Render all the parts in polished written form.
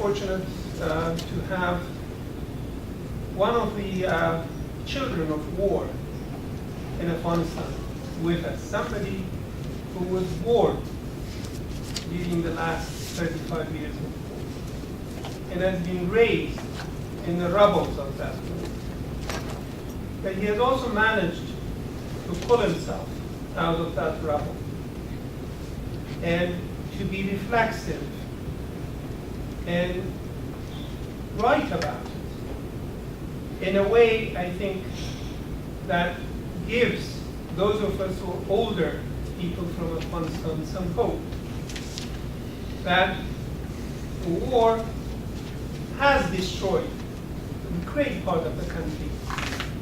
fortunate to have one of the children of war in Afghanistan with us, somebody who was born during the last 35 years of war and has been raised in the rubbles of that war. But he has also managed to pull himself out of that rubble and to be reflexive and write about it in a way, I think, that gives those of us who are older people from Afghanistan some hope that the war has destroyed a great part of the country,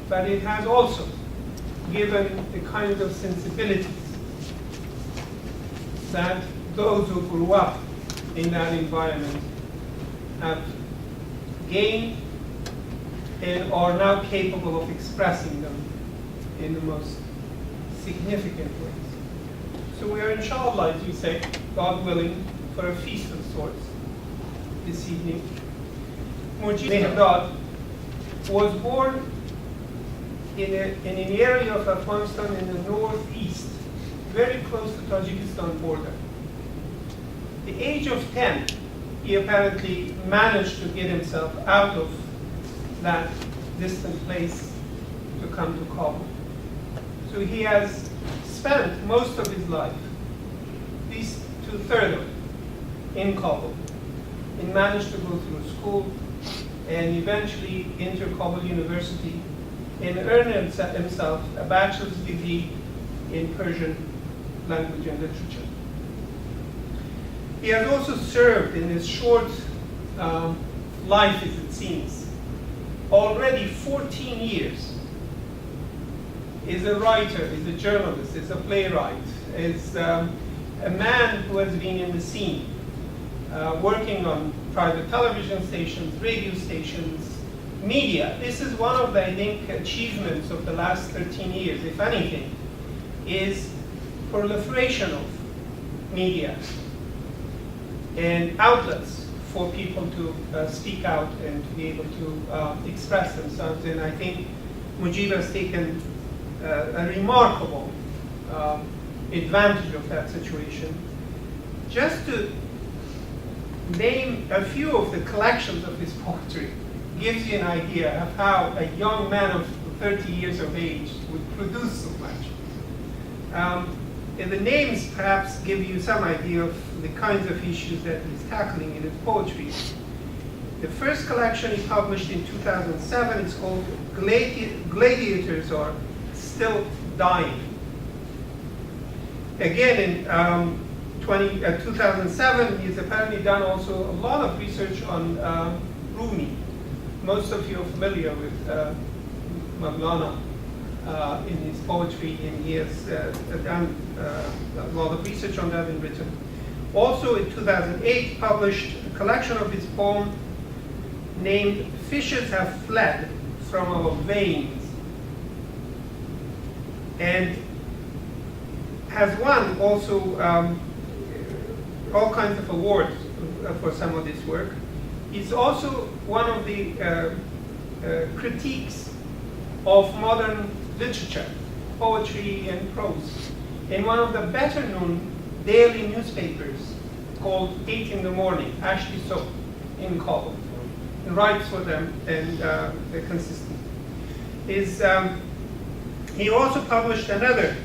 but it has also given the kind of sensibilities that those who grew up in that environment have gained and are now capable of expressing them in the most significant ways. So we are, inshallah, as you say, God willing, for a feast of sorts this evening. Mujib MEHRDAD was born in an area of Afghanistan in the northeast, very close to Tajikistan border. At the age of 10, he apparently managed to get himself out of that distant place to come to Kabul. So he has spent most of his life, at least 2/3 of it, in Kabul, and managed to go through school and eventually enter Kabul University and earn himself a bachelor's degree in Persian language and literature. He has also served in his short life, as it seems, already 14 years. Is a writer, is a journalist, is a playwright, is a man who has been in the scene, working on private television stations, radio stations, media. This is one of the, I think, achievements of the last 13 years, if anything, is proliferation of media and outlets for people to speak out and to be able to express themselves. And I think Mujib has taken a remarkable advantage of that situation. Just to name a few of the collections of his poetry gives you an idea of how a young man of 30 years of age would produce so much. And the names perhaps give you some idea of the kinds of issues that he's tackling in his poetry. The first collection he published in 2007 is called Gladiators Are Still Dying. Again, in 2007, he's apparently done also a lot of research on Rumi. Most of you are familiar with Mawlana in his poetry, and he has done a lot of research on that and written. Also in 2008, published a collection of his poem named Fishes Have Fled from Our Veins, and has won also all kinds of awards for some of this work. He's also one of the critiques of modern literature, poetry and prose, in one of the better known daily newspapers called 8 in the Morning, Ashley Soap, in Kabul. He writes for them, and they're consistent. He also published another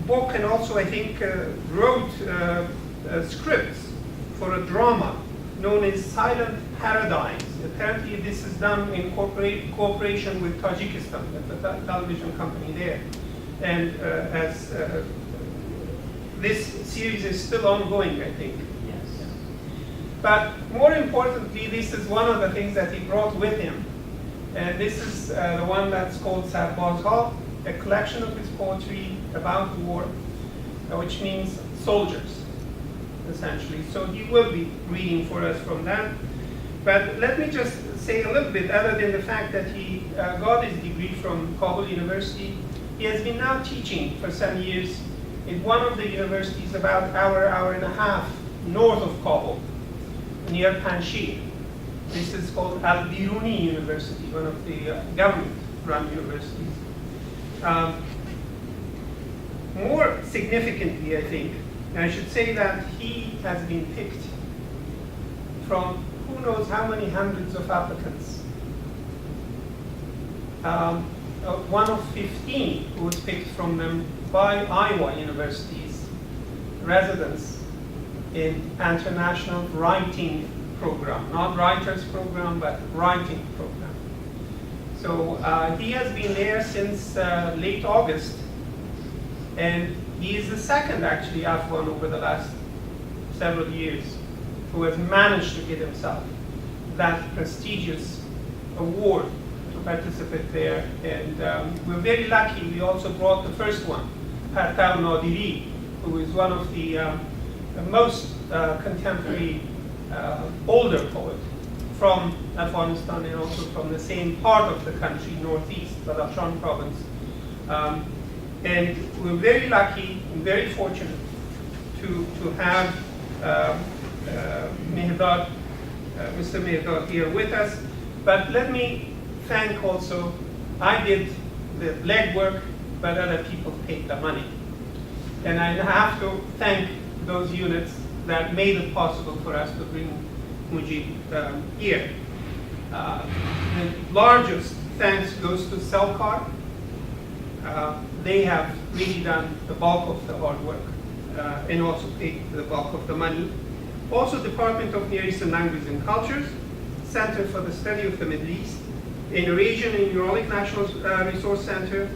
book, and also I think wrote scripts for a drama known as Silent Paradise. Apparently this is done in cooperation with Tajikistan, the television company there. And as this series is still ongoing, I think. Yes. But more importantly, this is one of the things that he brought with him. And this is the one that's called Serbazha, a collection of his poetry about war, which means soldiers, essentially. So he will be reading for us from that. But let me just say a little bit, other than the fact that he got his degree from Kabul University, he has been now teaching for some years in one of the universities about an hour and a half north of Kabul, near Panjshir. This is called Al-Biruni University, one of the government-run universities. More significantly, I think, and I should say that he has been picked from who knows how many hundreds of applicants. One of 15 who was picked from them by Iowa University's residents in international writing program, not writers program, but writing program. So he has been there since late August, and he is the second actually Afghan over the last several years who has managed to get himself that prestigious award to participate there. And we're very lucky. We also brought the first one, Dari, who is one of the most contemporary older poet from Afghanistan and also from the same part of the country, northeast, Badakhshan province. And we're very lucky and very fortunate to have Mehdad, Mr. Mehdad here with us. But let me thank also, I did the legwork, but other people paid the money. And I have to thank those units that made it possible for us to bring Mujib here. The largest thanks goes to Celcar. They have really done the bulk of the hard work and also paid the bulk of the money. Also, Department of Near Eastern Languages and Cultures, Center for the Study of the Middle East, Eurasian and Uralic National Resource Center,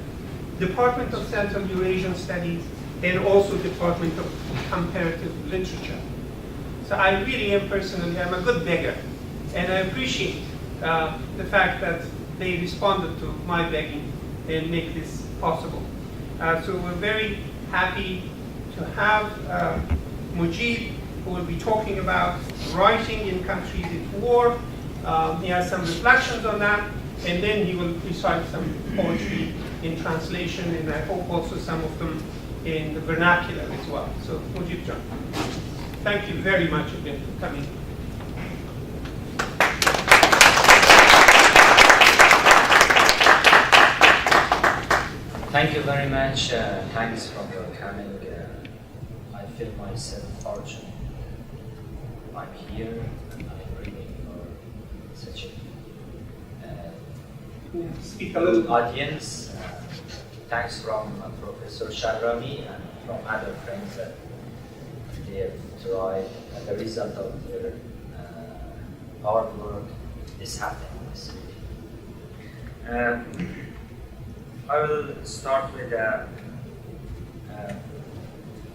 Department of Central Eurasian Studies, and also Department of Comparative Literature. So I really am personally, I'm a good beggar, and I appreciate the fact that they responded to my begging and make this possible. So we're very happy to have Mujib, who will be talking about writing in countries at war. He has some reflections on that, and then he will recite some poetry in translation, and I hope also some of them in the vernacular as well. So Mujib John, thank you very much again for coming. Thank you very much. Thanks for your coming. I feel myself fortunate. I'm here and I'm reading for such a Speak a little audience. Thanks from Professor Sharrami and from other friends that they have tried. And the result of their hard work is happening this week. I will start with a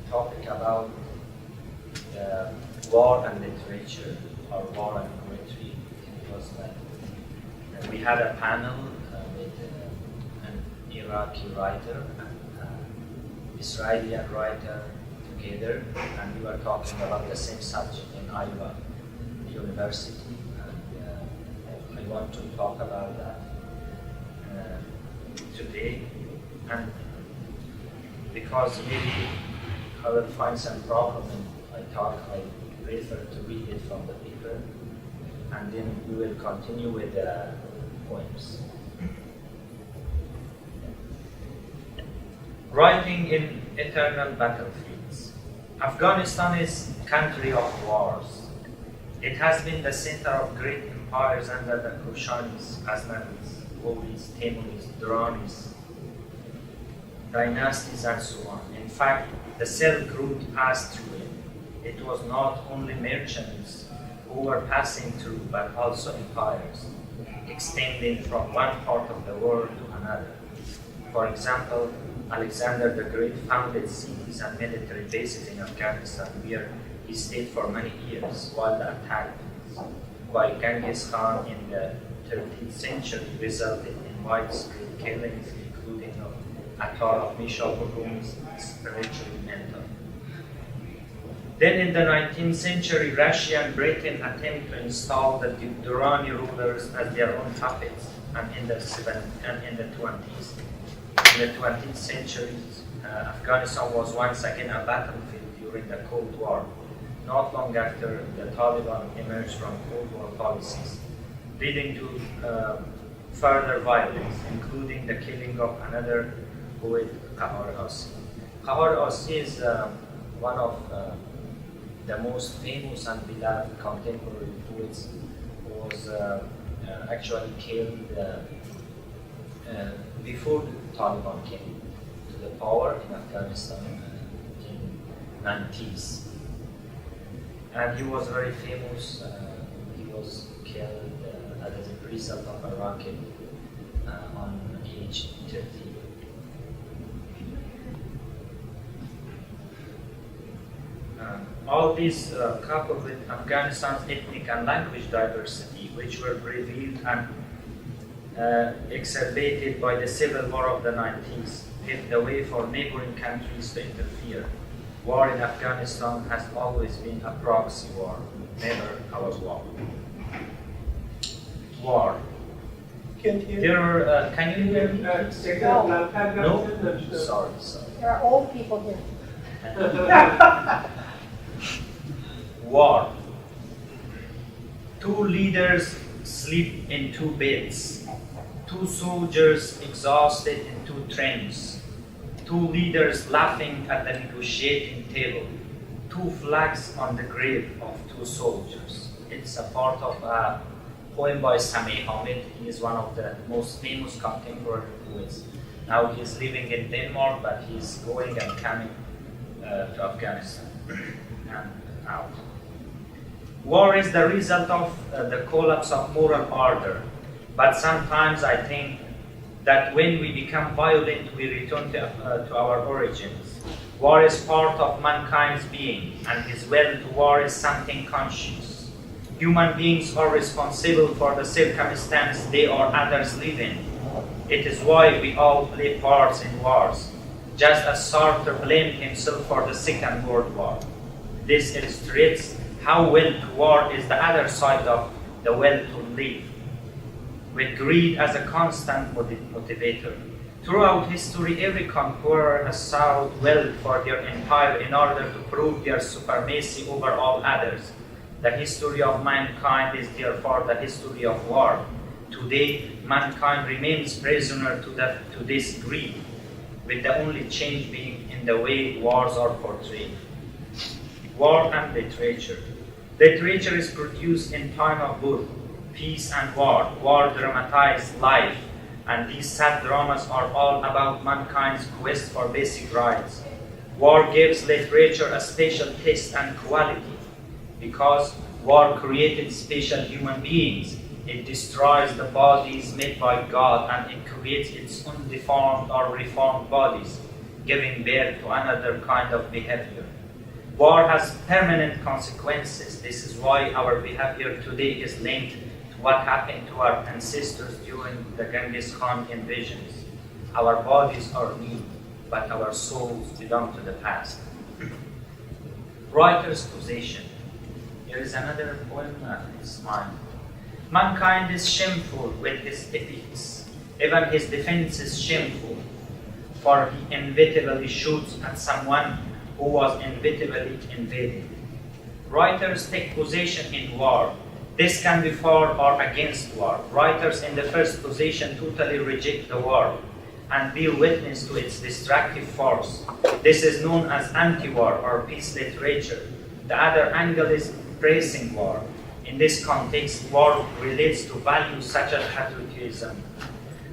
topic about war and literature, or war and poetry. It was like we had a panel with an Iraqi writer and an Israeli writer together, and we were talking about the same subject in Iowa University. And I want to talk about that today, and because maybe I will find some problem and I prefer to read it from the paper, and then we will continue with the poems. Writing in eternal battlefields. Afghanistan is a country of wars. It has been the center of great empires under the Kushanis, Ghaznavis, Ghoris, Timuris, Duranis, dynasties, and so on. In fact, the Silk Route passed through it. It was not only merchants who were passing through, but also empires, extending from one part of the world to another. For example, Alexander the Great founded cities and military bases in Afghanistan, where he stayed for many years while the attack, while Genghis Khan in the 13th century resulted in widespread killings, including of Attar of Mishal, whom is spiritually mental. Then in the 19th century, Russia and Britain attempted to install the Durrani rulers as their own puppets, and in the 20s. In the 20th century, Afghanistan was once again a battlefield during the Cold War, not long after the Taliban emerged from Cold War policies, leading to further violence, including the killing of another poet, Keshwarhay. Keshwarhay is one of the most famous and beloved contemporary poets, who was actually killed before the Taliban came to the power in Afghanistan in the 90s. And he was very famous. He was killed as a result of a rocket on age 30. All these coupled with Afghanistan's ethnic and language diversity, which were revealed and exacerbated by the civil war of the 90s, paved the way for neighboring countries to interfere. War in Afghanistan has always been a proxy war, never our war. War. Can't hear. There are, can you hear me? No? Sorry. There are old people here. War. Two leaders sleep in two beds. Two soldiers exhausted in two trains. Two leaders laughing at the negotiating table. Two flags on the grave of two soldiers. It's a part of a poem by Sami Hamid. He is one of the most famous contemporary poets. Now he's living in Denmark, but he's going and coming to Afghanistan and out. War is the result of the collapse of moral order, but sometimes I think that when we become violent, we return to our origins. War is part of mankind's being, and his will to war is something conscious. Human beings are responsible for the circumstance they or others live in. It is why we all play parts in wars, just as Sartre blamed himself for the Second World War. This illustrates how will to war is the other side of the will to live, with greed as a constant motivator. Throughout history, every conqueror has sought wealth for their empire in order to prove their supremacy over all others. The history of mankind is therefore the history of war. Today, mankind remains prisoner to this greed, with the only change being in the way wars are portrayed. War and literature. Literature is produced in time of both peace and war. War dramatizes life, and these sad dramas are all about mankind's quest for basic rights. War gives literature a special taste and quality, because war created special human beings. It destroys the bodies made by God, and it creates its own deformed or reformed bodies, giving birth to another kind of behavior. War has permanent consequences. This is why our behavior today is linked to what happened to our ancestors during the Genghis Khan invasions. Our bodies are new, but our souls belong to the past. Writer's position. Here is another poem, it's mine. Mankind is shameful with his ethics. Even his defense is shameful, for he inevitably shoots at someone who was inevitably invaded. Writers take position in war. This can be for or against war. Writers in the first position totally reject the war and bear witness to its destructive force. This is known as anti-war or peace literature. The other angle is praising war. In this context, war relates to values such as patriotism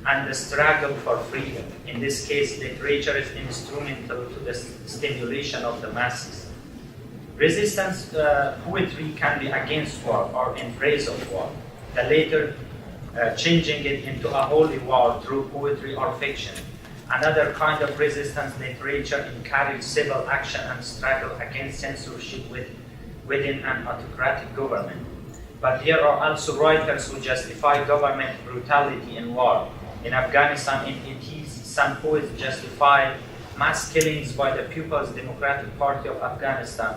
and the struggle for freedom. In this case, literature is instrumental to the stimulation of the masses. Resistance poetry can be against war or in praise of war, the latter changing it into a holy war through poetry or fiction. Another kind of resistance literature encourages civil action and struggle against censorship within an autocratic government. But there are also writers who justify government brutality in war. In Afghanistan in the 80s, some poets justified mass killings by the People's Democratic Party of Afghanistan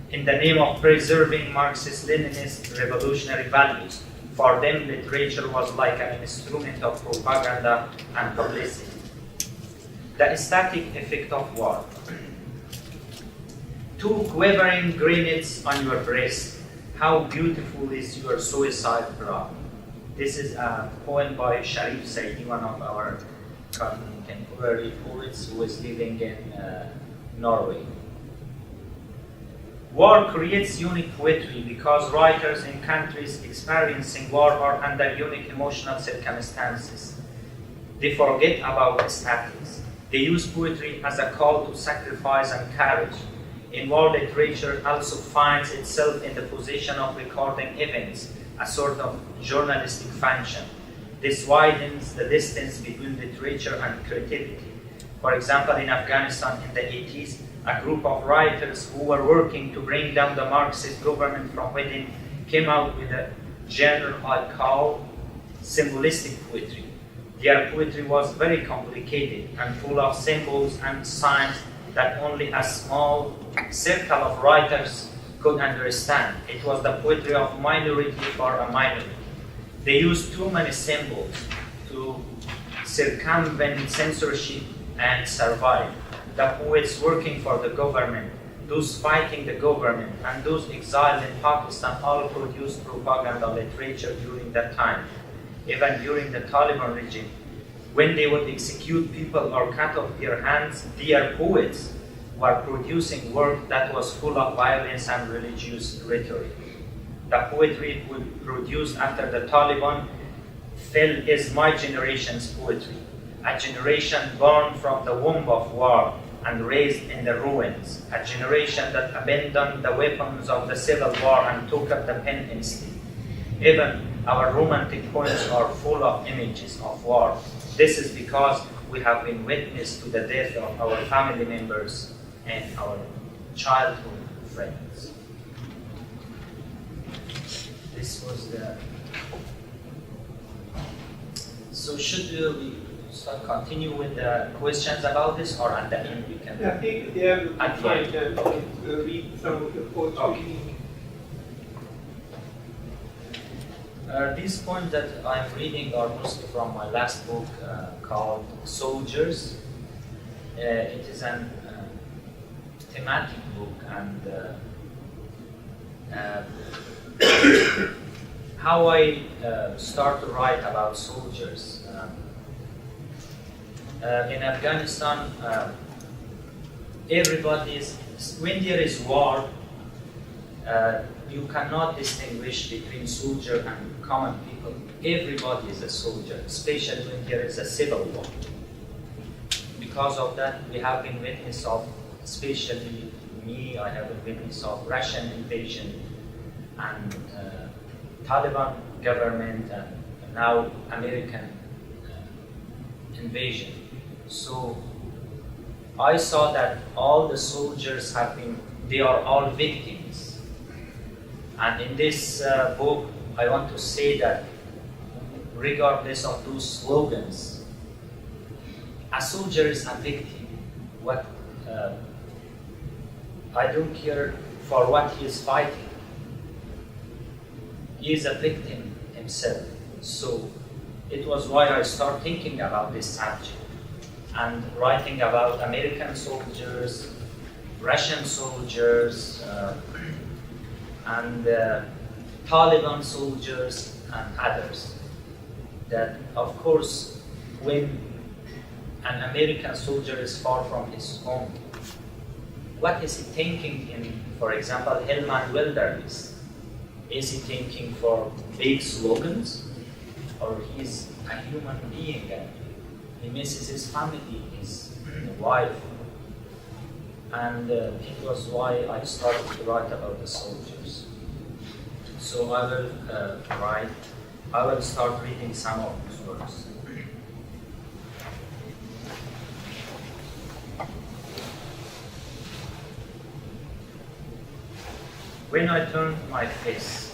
in the name of preserving Marxist-Leninist revolutionary values. For them, literature was like an instrument of propaganda and publicity. The static effect of war. Two quivering grenades on your breast. How beautiful is your suicide brow. This is a poem by Sharif Saidi, one of our contemporary poets who is living in Norway. War creates unique poetry because writers in countries experiencing war are under unique emotional circumstances. They forget about statics. They use poetry as a call to sacrifice and courage. In war, literature also finds itself in the position of recording events, a sort of journalistic function. This widens the distance between literature and creativity. For example, in Afghanistan in the 80s, a group of writers who were working to bring down the Marxist government from within came out with a genre I call symbolistic poetry. Their poetry was very complicated and full of symbols and signs that only a small circle of writers could understand. It was the poetry of minority for a minority. They used too many symbols to circumvent censorship and survive. The poets working for the government, those fighting the government, and those exiled in Pakistan all produced propaganda literature during that time. Even during the Taliban regime, when they would execute people or cut off their hands, their poets were producing work that was full of violence and religious rhetoric. The poetry produced after the Taliban fell is my generation's poetry, a generation born from the womb of war and raised in the ruins, a generation that abandoned the weapons of the civil war and took up the pen instead. Even our romantic poems are full of images of war. This is because we have been witness to the death of our family members and our childhood friends. This was the... So should we continue with the questions about this, or at the end we can... I think they have time to read some of the poetry. Okay. These poems that I'm reading are mostly from my last book called Soldiers. It is a thematic book, and how I start to write about soldiers. In Afghanistan, when there is war, you cannot distinguish between soldier and common people. Everybody is a soldier, especially when there is a civil war. Because of that, we have been witness of, especially me, I have been witness of Russian invasion and Taliban government and now American invasion. So I saw that all the soldiers they are all victims. And in this book, I want to say that regardless of those slogans, a soldier is a victim. I don't care for what he is fighting. He is a victim himself. So it was why I started thinking about this subject and writing about American soldiers, Russian soldiers, and Taliban soldiers and others. That of course, when an American soldier is far from his home, what is he thinking in, for example, Helmand Wilderness? Is he thinking for big slogans? Or he's a human being and he misses his family, his wife? And it was why I started to write about the soldiers. So I will start reading some of these words. When I turned my face,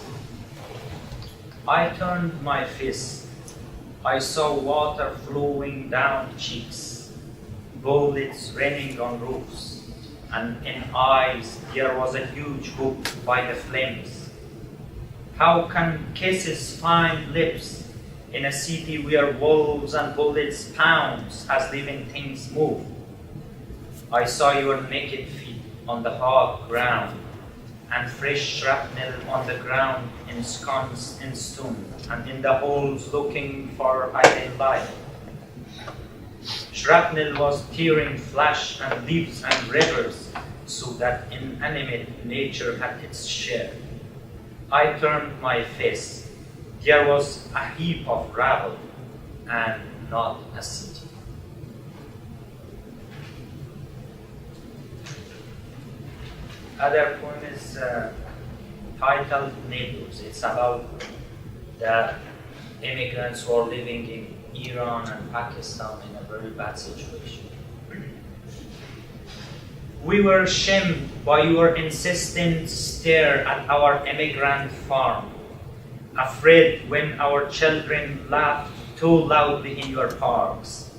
I saw water flowing down cheeks, bullets raining on roofs, and in eyes there was a huge hook by the flames. How can kisses find lips in a city where wolves and bullets pounce as living things move? I saw your naked feet on the hard ground, and fresh shrapnel on the ground ensconced in stone, and in the holes looking for hidden light. Shrapnel was tearing flesh and leaves and rivers, so that inanimate nature had its share. I turned my face. There was a heap of rubble, and not a city. Other poem is titled Neighbors. It's about the immigrants who are living in Iran and Pakistan in a very bad situation. We were shamed by your insistent stare at our immigrant farm, afraid when our children laughed too loudly in your parks.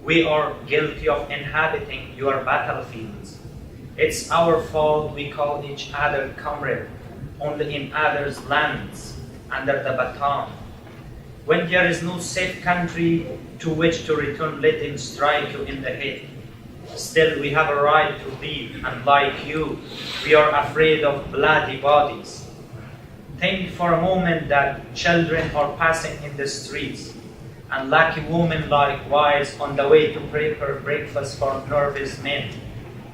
We are guilty of inhabiting your battlefields. It's our fault we call each other comrade, only in others' lands, under the baton. When there is no safe country to which to return, let him strike you in the head. Still, we have a right to live, and like you, we are afraid of bloody bodies. Think for a moment that children are passing in the streets, and lucky women likewise on the way to prepare breakfast for nervous men.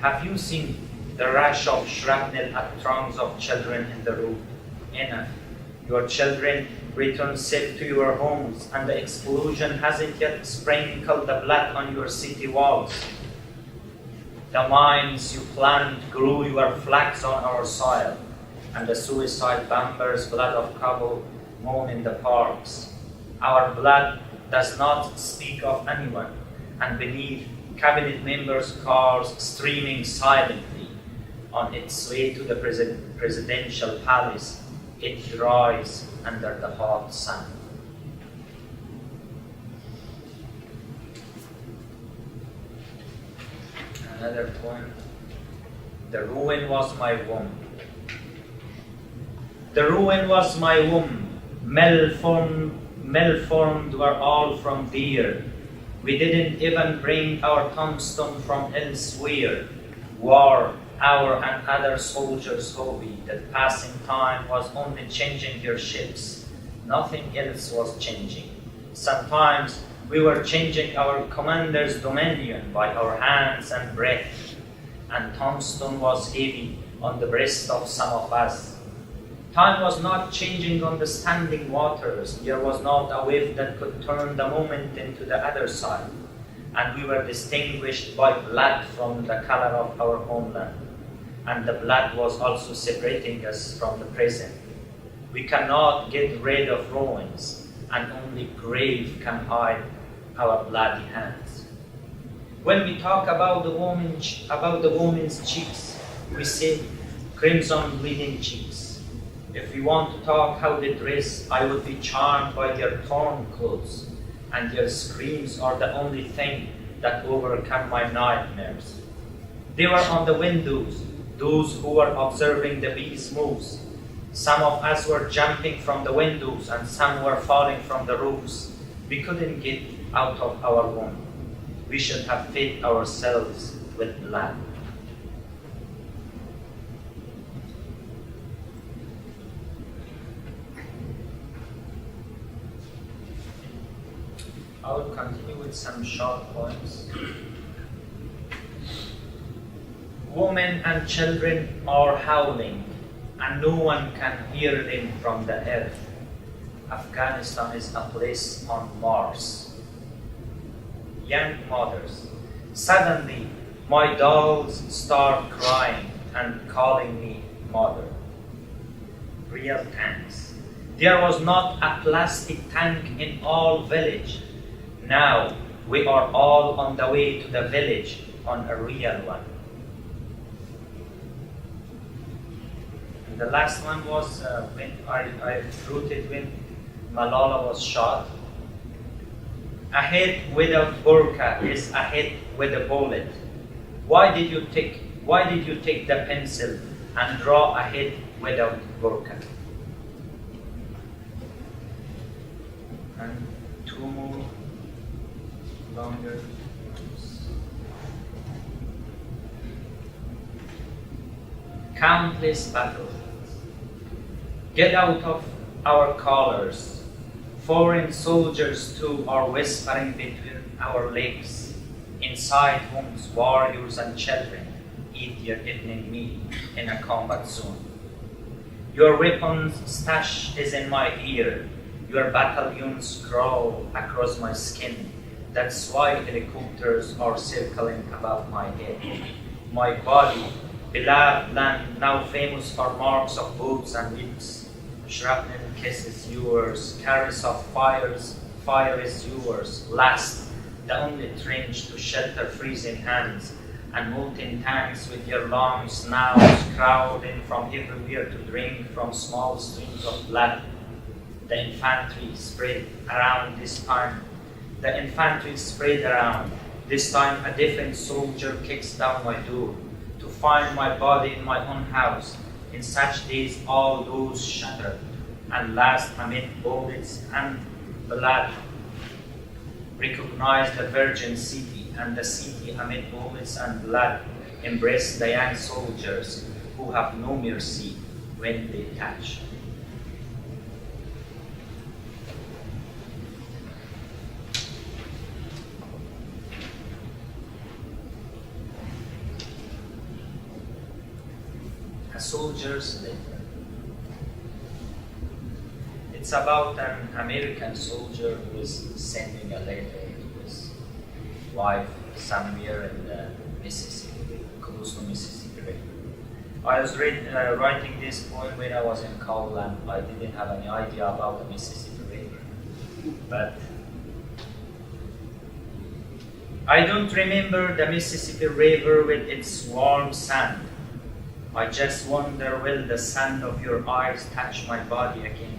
Have you seen the rush of shrapnel at throngs of children in the road? Enough. Your children return safe to your homes, and the explosion hasn't yet sprinkled the blood on your city walls. The mines you planted grew your flags on our soil, and the suicide bombers' blood of Kabul moan in the parks. Our blood does not speak of anyone, and beneath cabinet members' cars streaming silently on its way to the presidential palace, it dries under the hot sun. Another poem. The ruin was my womb. The ruin was my womb. Malformed were all from there. We didn't even bring our tombstone from elsewhere. War, our and other soldiers' hobby, that passing time was only changing their ships. Nothing else was changing. Sometimes we were changing our commander's dominion by our hands and breath, and tombstone was heavy on the breast of some of us. Time was not changing on the standing waters. There was not a wave that could turn the moment into the other side. And we were distinguished by blood from the color of our homeland. And the blood was also separating us from the present. We cannot get rid of ruins, and only grave can hide our bloody hands. When we talk about the woman's cheeks, we say crimson bleeding cheeks. If we want to talk how they dress, I would be charmed by their torn clothes, and their screams are the only thing that overcome my nightmares. They were on the windows, those who were observing the bees' moves. Some of us were jumping from the windows, and some were falling from the roofs. We couldn't get out of our womb. We should have fed ourselves with blood. I will continue with some short poems. Women and children are howling, and no one can hear them from the earth. Afghanistan is a place on Mars. Young mothers. Suddenly, my dolls start crying and calling me mother. Real tanks. There was not a plastic tank in all village. Now we are all on the way to the village on a real one. And the last one was when I wrote it when Malala was shot. A head without burqa is a head with a bullet. Why did you take the pencil and draw a head without burqa? longer. Countless battles. Get out of our collars. Foreign soldiers too are whispering between our legs. Inside homes, warriors and children eat their evening meal in a combat zone. Your weapons stash is in my ear. Your battalions crawl across my skin. That's why helicopters are circling above my head. My body, beloved land, now famous for marks of boots and whips. Shrapnel kisses yours, caress of fire is yours. Last, the only trench to shelter freezing hands, and molten tanks with your long snouts crowding from everywhere to drink from small streams of blood. The infantry spread around this time. This time a different soldier kicks down my door to find my body in my own house. In such days all those shattered, and last amid bullets and blood, recognize the virgin city, and the city amid bullets and blood embrace the young soldiers who have no mercy when they touch. A soldier's letter. It's about an American soldier who is sending a letter to his wife somewhere in the Mississippi, close to Mississippi River. I was writing this poem when I was in college, and I didn't have any idea about the Mississippi River. But I don't remember the Mississippi River with its warm sand. I just wonder, will the sand of your eyes touch my body again?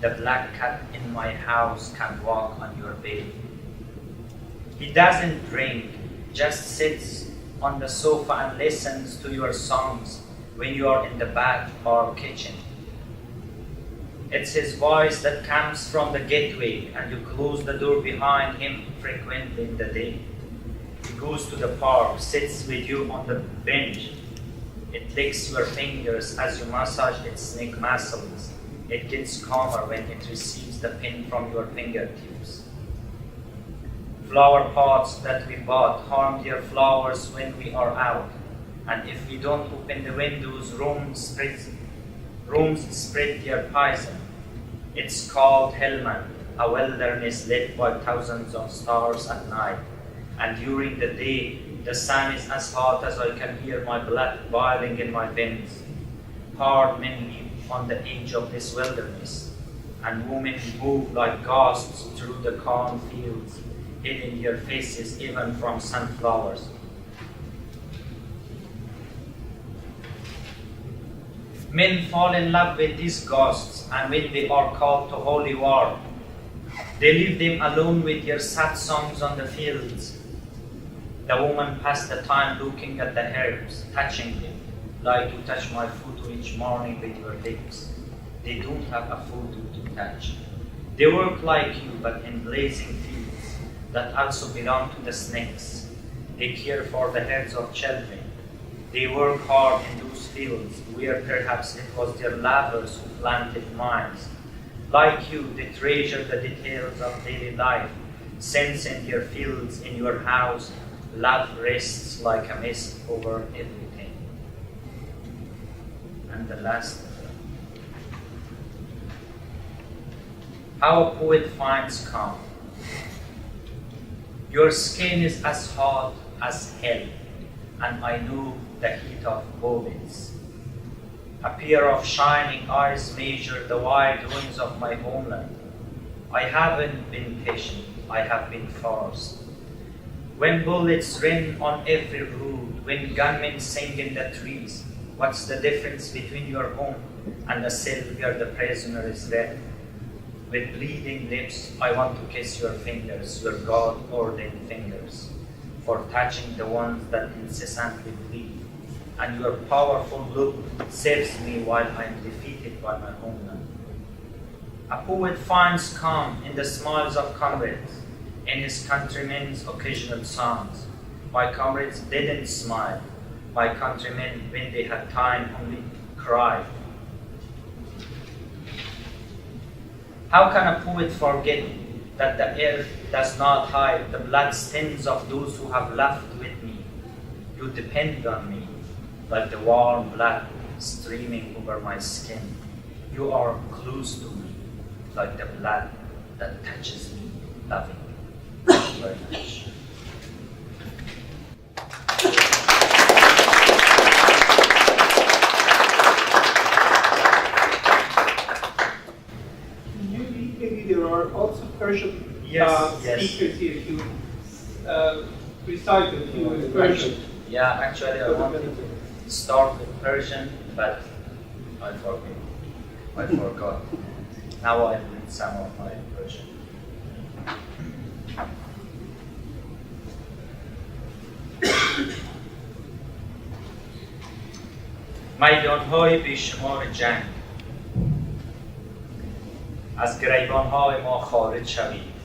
The black cat in my house can walk on your bed. He doesn't drink, just sits on the sofa and listens to your songs when you are in the bath or kitchen. It's his voice that comes from the gateway, and you close the door behind him frequently in the day. He goes to the park, sits with you on the bench. It licks your fingers as you massage its neck muscles. It gets calmer when it receives the pin from your fingertips. Flower pots that we bought harm their flowers when we are out. And if we don't open the windows, rooms spread their poison. It's called Hellman, a wilderness lit by thousands of stars at night. And during the day, the sun is as hot as I can hear my blood boiling in my veins. Hard men live on the edge of this wilderness, and women move like ghosts through the cornfields, hiding their faces even from sunflowers. Men fall in love with these ghosts, and when they are called to holy war, they leave them alone with their sad songs on the fields. The woman passed the time looking at the herbs, touching them, like you touch my foot each morning with your lips. They don't have a photo to touch. They work like you, but in blazing fields that also belong to the snakes. They care for the heads of children. They work hard in those fields where perhaps it was their lovers who planted mines. Like you, they treasure the details of daily life. Sense in their fields, in your house, love rests like a mist over everything. And the last, how a poet finds calm. Your skin is as hot as hell, and I know the heat of bullets. A pair of shining eyes measure the wide ruins of my homeland. I haven't been patient, I have been forced. When bullets rain on every road, when gunmen sing in the trees, what's the difference between your home and the cell where the prisoner is dead? With bleeding lips, I want to kiss your fingers, your God-ordained fingers, for touching the ones that incessantly bleed. And your powerful look saves me while I am defeated by my homeland. A poet finds calm in the smiles of comrades. in his countrymen's occasional songs. My comrades didn't smile. My countrymen, when they had time, only cried. How can a poet forget that the earth does not hide the blood stains of those who have laughed with me? You depend on me, like the warm blood streaming over my skin. You are close to me, like the blood that touches me, loving. Thank you very much. Maybe there are also Persian Yes. speakers here. If you recite a few in Persian. Yeah, actually I wanted to start with Persian, but I forgot. Now I read some of my Persian. میدان‌های بیشمار جنگ، از گریبان‌های ما خارج شوید.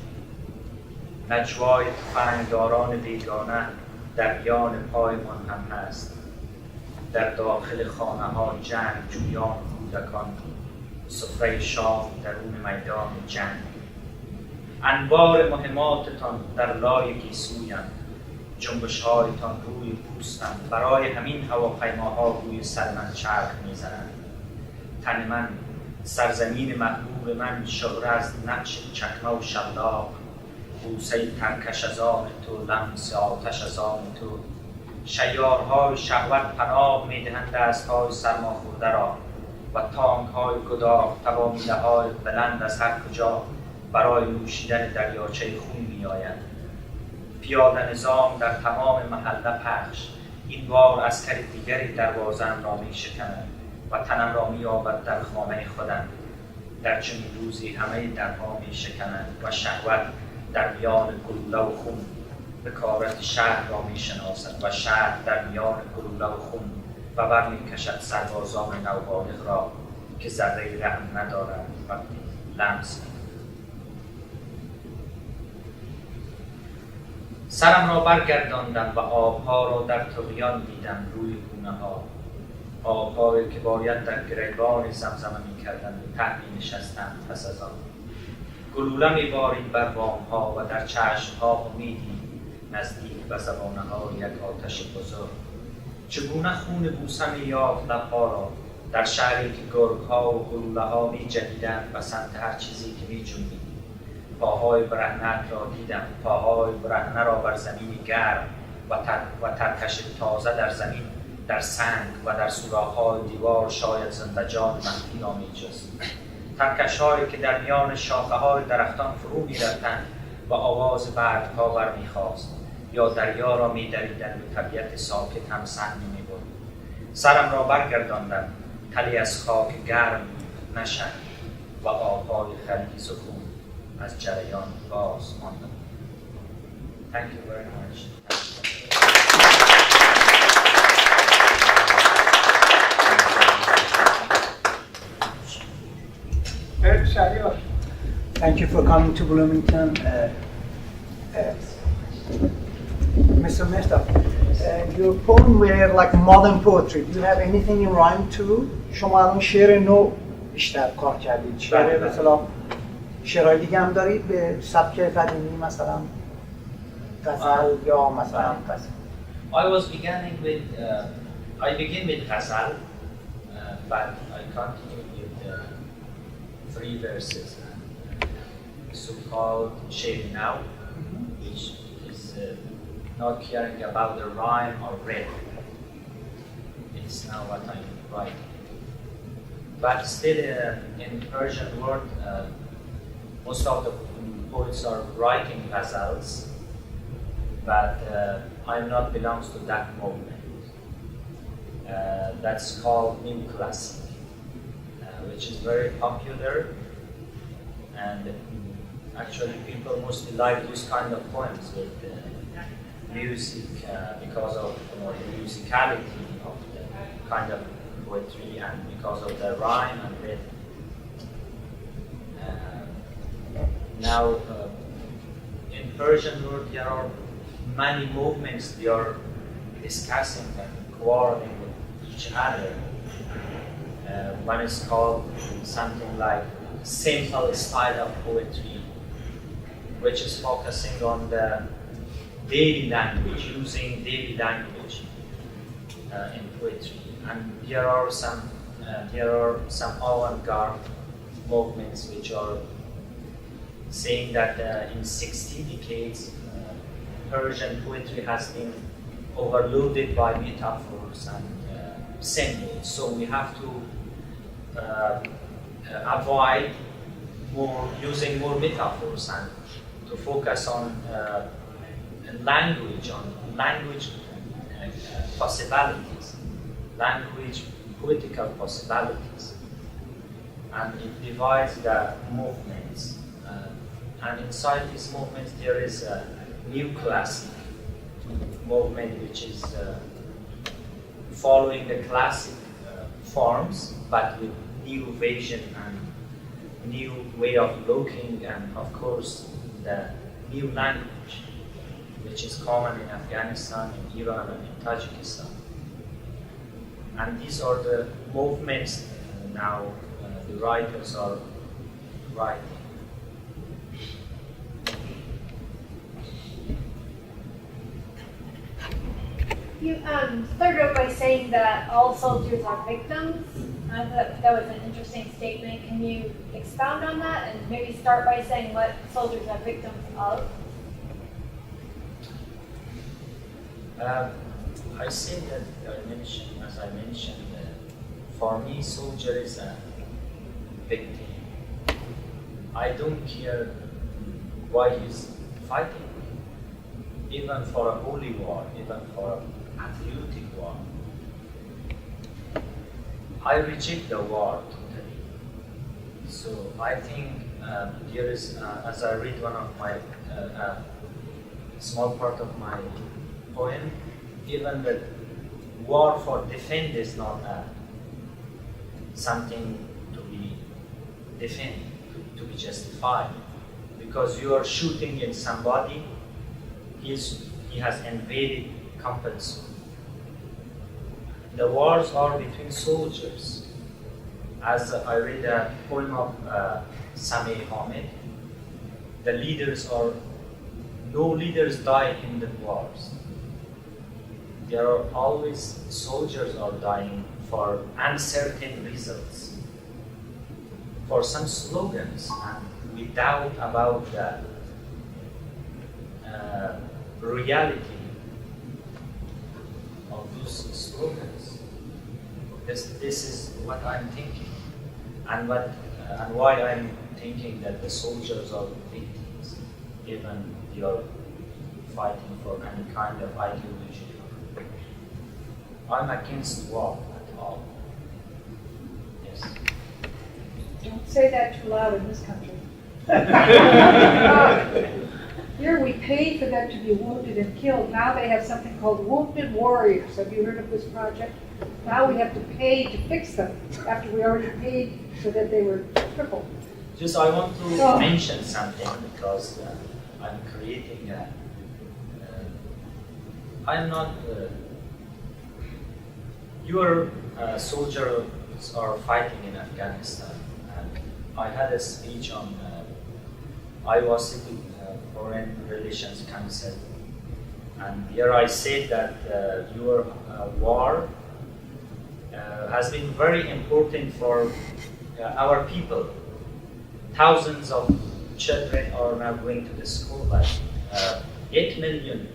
نجوای تفنگداران بیگانه در میان پایمان هم هست. در داخل خانه‌ها جنگ جویان کودکان، سفره شام درون میدان جنگ. انبار مهماتتان در لای گیسویند، جنبش‌هایتان روی پوستند. برای همین هواپیماها روی سر من چرخ می‌زنند. تن من، سرزمین محبوب من، شهره از نقش چکمه و شلاق، بوسه ترکش از آن تو، لمس آتش از آن تو. شیارهای شهوت پناه می‌دهند دست‌های سرماخورده را و تانک‌های گداخته با میله‌های بلند از هر کجا برای نوشیدن دریاچه خون می‌آیند. پیاده نظام در تمام محله پخش، این بار عسکر دیگری دروازه‌ام را می‌شکند و تنم را می‌یابد در خانه خودم. در چنین روزی همه درها می‌شکنند و شهوت در میان گلوله و خون بکارت شهر را می‌شناسد و شهر در میان گلوله و خون و برمی‌کشد سربازان نوبالغ را که ذره رحم ندارند وقتی لمس. سرم را برگرداندم و آبها را در طغیان دیدم روی گونه‌ها. آب‌هایی که باید در گریبان زمزمه می‌کردند و ته می‌نشستند پس از آن. گلوله می‌بارید بر بام‌ها و در چشم‌ها امیدی نزدیک و زبانه‌ها یک آتش بزرگ. چگونه خون بوسه می‌یافت لب‌ها را در شهری که گرگ‌ها و گلوله‌ها می‌جهیدند و سمت هر چیزی که می‌جنبید. پاهای برهنه را دیدم، پاهای برهنه را بر زمین گرم و ترکش تازه در زمین، در سنگ و در سوراخ‌های دیوار شاید زندجان مخفی را می‌جست. ترکش‌هایی که در میان شاخه‌های درختان فرو می‌رفتند و آواز برگ‌ها برمی‌خاست یا دریا را می‌دریدند و طبیعت ساکت هم سهم می‌برد. سرم را برگرداندم، تلی از خاک گرم نشد و آب‌های خلیز و خون از جریان باز ماندم. Thank you very much. Thank you for coming to Bloomington. Mr. Mehdad, your poem were like modern poetry. Do you have anything in rhyme too? شما الان شعر نو بیشتر کار کردید. شعر مثلا شعرهای دیگه هم دارید به سبک قدیمی مثلا غزل یا مثلا غزل؟ I was beginning with I begin with ghazal, but I continued with three verses. So-called Shade Now, which is not caring about the rhyme or rhythm. It's now what I'm writing. But still, in Persian word, most of the poets are writing ghazals, but I'm not belongs to that movement. That's called new classic, which is very popular, and actually people mostly like those kind of poems with music because of the musicality of the kind of poetry and because of the rhyme and rhythm. Now, in Persian world, there are many movements they are discussing and quarreling with each other. One is called something like simple style of poetry, which is focusing on the daily language, using daily language in poetry. And there are some avant-garde movements which are saying that in 60 decades, Persian poetry has been overloaded by metaphors and symbols. So we have to avoid using more metaphors and to focus on language possibilities, language political possibilities, and it divides the movements. And inside these movements, there is a new classic movement which is following the classic forms, but with new vision and new way of looking, and of course the new language, which is common in Afghanistan, in Iran, and in Tajikistan. And these are the movements now the writers are writing. You started out by saying that all soldiers are victims. I thought that was an interesting statement. Can you expound on that and maybe start by saying what soldiers are victims of? I say that as I mentioned, for me, soldier is a victim. I don't care why he's fighting, even for a holy war, even for a patriotic war. I reject the war totally. So I think there is, as I read one of my small part of my poem, even the war for defense is not something to be defended, to be justified, because you are shooting in somebody, he has invaded comfort zone. The wars are between soldiers. As I read a poem of Sami Hamid, the leaders are, no leaders die in the wars. There are always soldiers are dying for uncertain results, for some slogans, and we doubt about the reality of those slogans. This is what I'm thinking, and why I'm thinking that the soldiers are victims, even they are fighting for any kind of ideology. I'm against war at all. Yes. Don't say that too loud in this country. Here we pay for them to be wounded and killed. Now they have something called Wounded Warriors. Have you heard of this project? Now we have to pay to fix them after we already paid so that they were crippled. Just I want to mention something, because I'm creating a. I'm not. Your soldiers are fighting in Afghanistan, and I had a speech on. I was sitting Foreign Relations Council, and here I said that your war has been very important for our people. Thousands of children are now going to the school. Like 8 million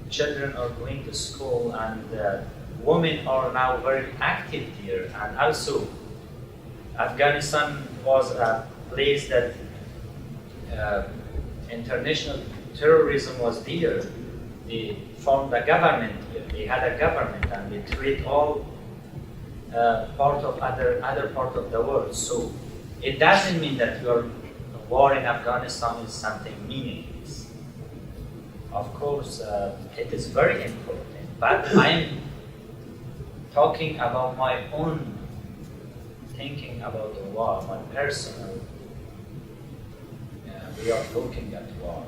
children are going to school, and women are now very active here. And also, Afghanistan was a place that international terrorism was there. They formed a government here. They had a government, and they treat all part of other part of the world. So it doesn't mean that your war in Afghanistan is something meaningless. Of course, it is very important, but I'm talking about my own thinking about the war, my personal way of looking at war.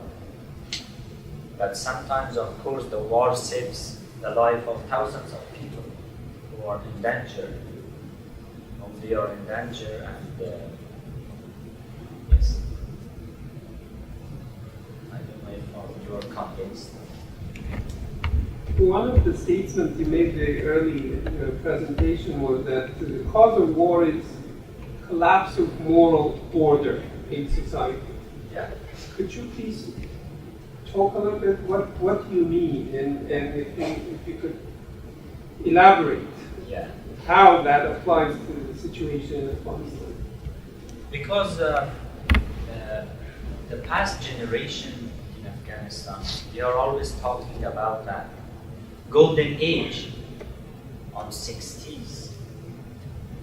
But sometimes, of course, the war saves the life of thousands of people who are in danger, whom they are in danger, and yes. I don't know if you are convinced. One of the statements you made very early in your presentation was that the cause of war is collapse of moral order in society. Yeah. Could you please talk a little bit what you mean, and if you could elaborate Yeah. how that applies to the situation in Afghanistan? Because the past generation in Afghanistan, they are always talking about that golden age on 60s.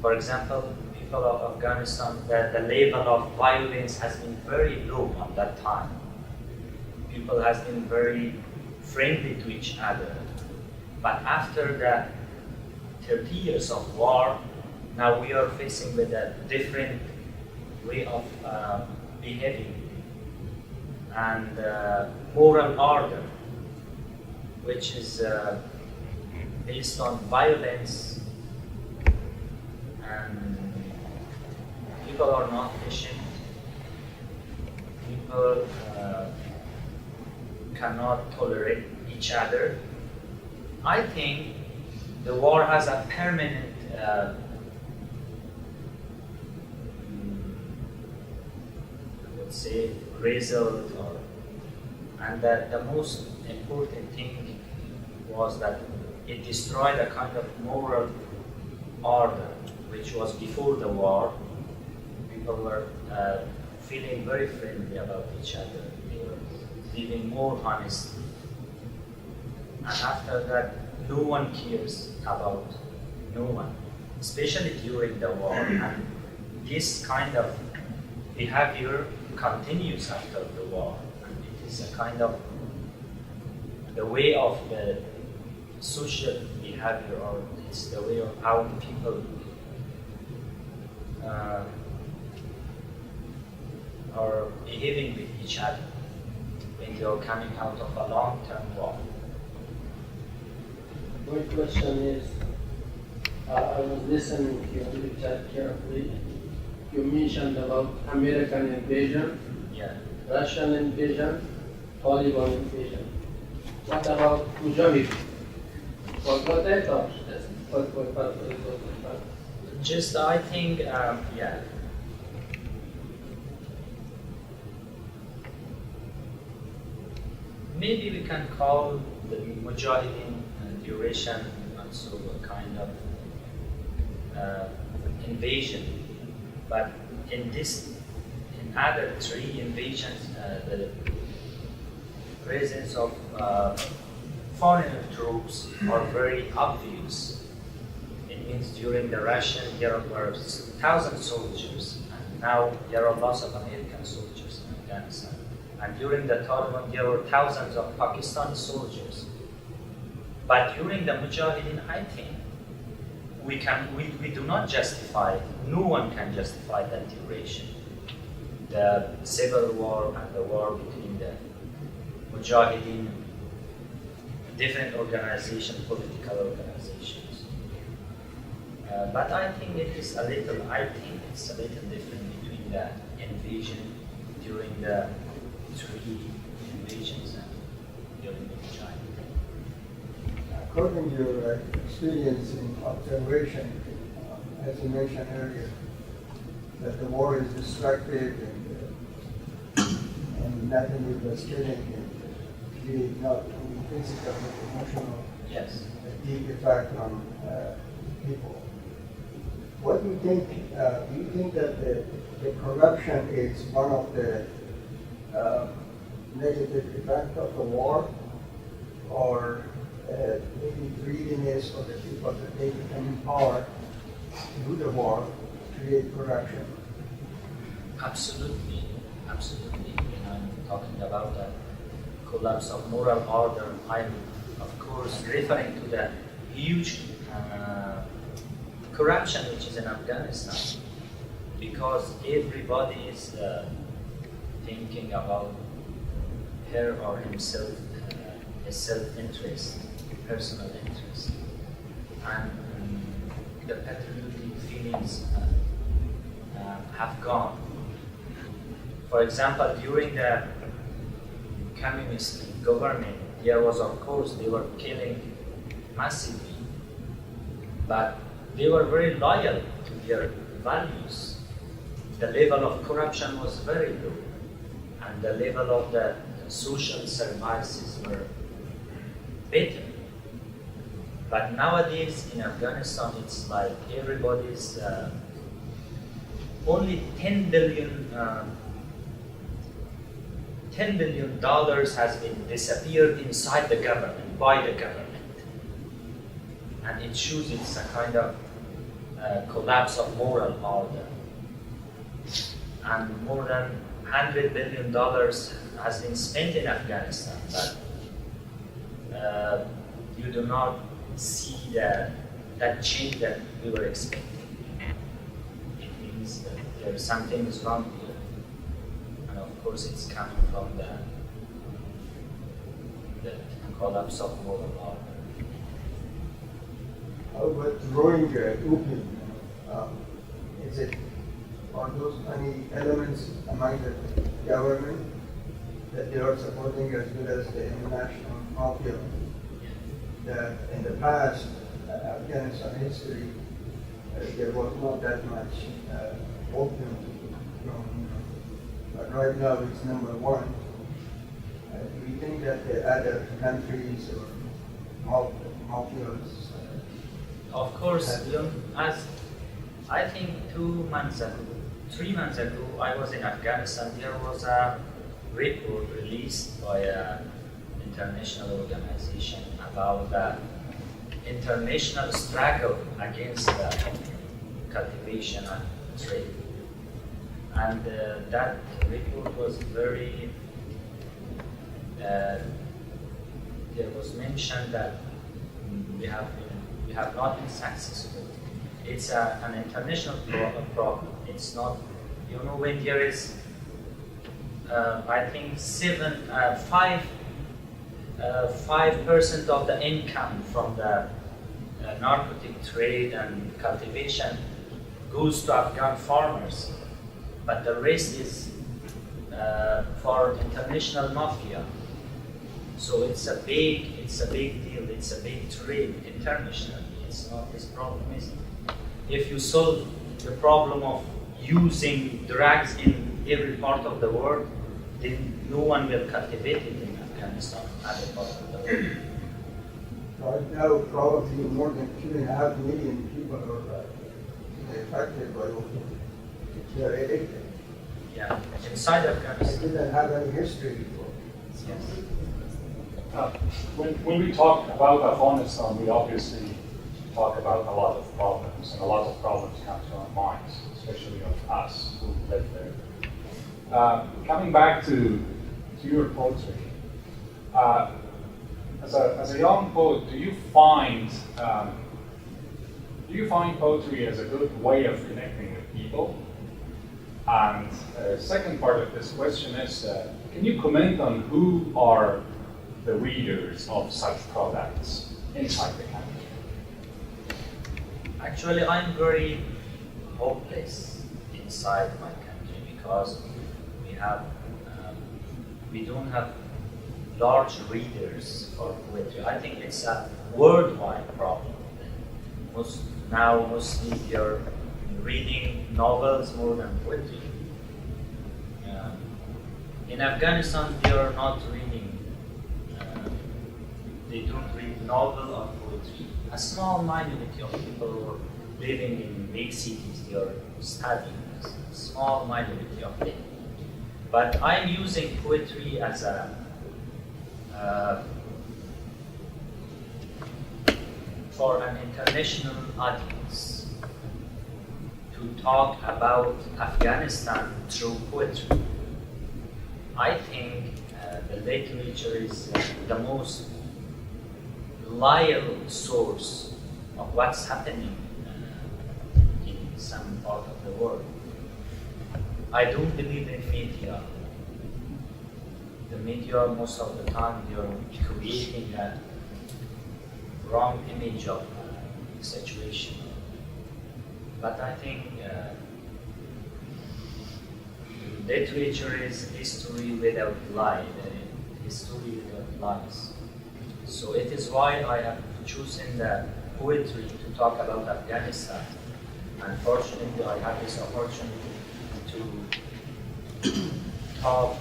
For example, people of Afghanistan, the level of violence has been very low on that time. People has been very friendly to each other. But after the 30 years of war, now we are facing with a different way of behaving and moral order, which is based on violence, and people are not patient. People cannot tolerate each other. I think the war has a permanent I would say result, and that the most important thing was that it destroyed a kind of moral order which was before the war. People were feeling very friendly about each other. They were living more honestly. And after that, no one cares about no one, especially during the war. And this kind of behavior continues after the war. And it is a kind of the way of the social behavior, or it's the way of how people are behaving with each other when they are coming out of a long-term war. My question is, I was listening to your lecture carefully. You mentioned about American invasion, Yeah. Russian invasion, Taliban invasion. What about Mujahid? What I thought? Just, I think, yeah. Maybe we can call the Mujahideen duration also a kind of invasion. But in other three invasions, the presence of foreign troops are very obvious. It means during the Russian, there were 1,000 soldiers, and now there are lots of American soldiers in Afghanistan. And during the Taliban, there were thousands of Pakistani soldiers. But during the Mujahideen, I think we do not justify, no one can justify that duration. The civil war and the war between the Mujahideen, different organizations, political organizations. But I think it's a little different between the invasion during the three invasions and during the Mujahideen. According to your experience in observation, as you mentioned earlier, that the war is destructive and nothing is killing, and really not only physical but emotional, Yes. deep effect on people. What do you think? Do you think that the corruption is one of the negative effects of the war, or maybe greediness of the people that they become in power to do the war, create corruption? Absolutely. When I'm talking about the collapse of moral order, I'm of course referring to the huge corruption which is in Afghanistan, because everybody is thinking about her or himself a self-interest, personal interest, and the patriotic feelings have gone. For example, during the communist government, there was, of course, they were killing massively, but they were very loyal to their values. The level of corruption was very low, and the level of the social services were better. But nowadays in Afghanistan, it's like everybody's only $10 billion has been disappeared inside the government, by the government. And it shows it's a kind of collapse of moral order. And more than $100 billion has been spent in Afghanistan, but you do not see that change that we were expecting. It means that there's something is wrong here. And of course it's coming from the collapse of moral order. How about growing opium? Are those any elements among the government that they are supporting as well as the international mafia? That in the past, Afghanistan history, there was not that much opium grown, but right now it's number one. Do you think that the other countries or mafias? Of course, as I think 3 months ago, I was in Afghanistan. There was a report released by an international organization about the international struggle against the cultivation and trade. And that report was very, there was mentioned that we have not been successful. It's an international problem. It's not, when there is, I think 5% of the income from the narcotic trade and cultivation goes to Afghan farmers, but the rest is for international mafia. So it's a big deal. It's a big trade internationally. It's not. This problem is, if you solve the problem of using drugs in every part of the world, then no one will cultivate it in Afghanistan, other parts of the world. Right now, probably more than 2.5 million people are affected by opium. They are addicted. Yeah, inside They Afghanistan. didn't have any history before. Yes. When we talk about Afghanistan, we obviously talk about a lot of problems, and a lot of problems come to our minds, especially of us who live there. Coming back to your poetry, as a young poet, do you find poetry as a good way of connecting with people? And second part of this question is, can you comment on who are the readers of such products inside the country? Actually, I'm very hopeless inside my country because we don't have large readers for poetry. I think it's a worldwide problem. Mostly they're reading novels more than poetry. In Afghanistan, they are not reading. They don't read novel or poetry. A small minority of people who are living in big cities, they are studying. A small minority of them. But I'm using poetry as a for an international audience to talk about Afghanistan through poetry. I think the literature is the most reliable source of what's happening in some part of the world. I don't believe in media. the media most of the time they are creating a wrong image of the situation. But I think literature is history without lie, history without lies. So it is why I have chosen the poetry to talk about Afghanistan. Unfortunately, I have this opportunity to talk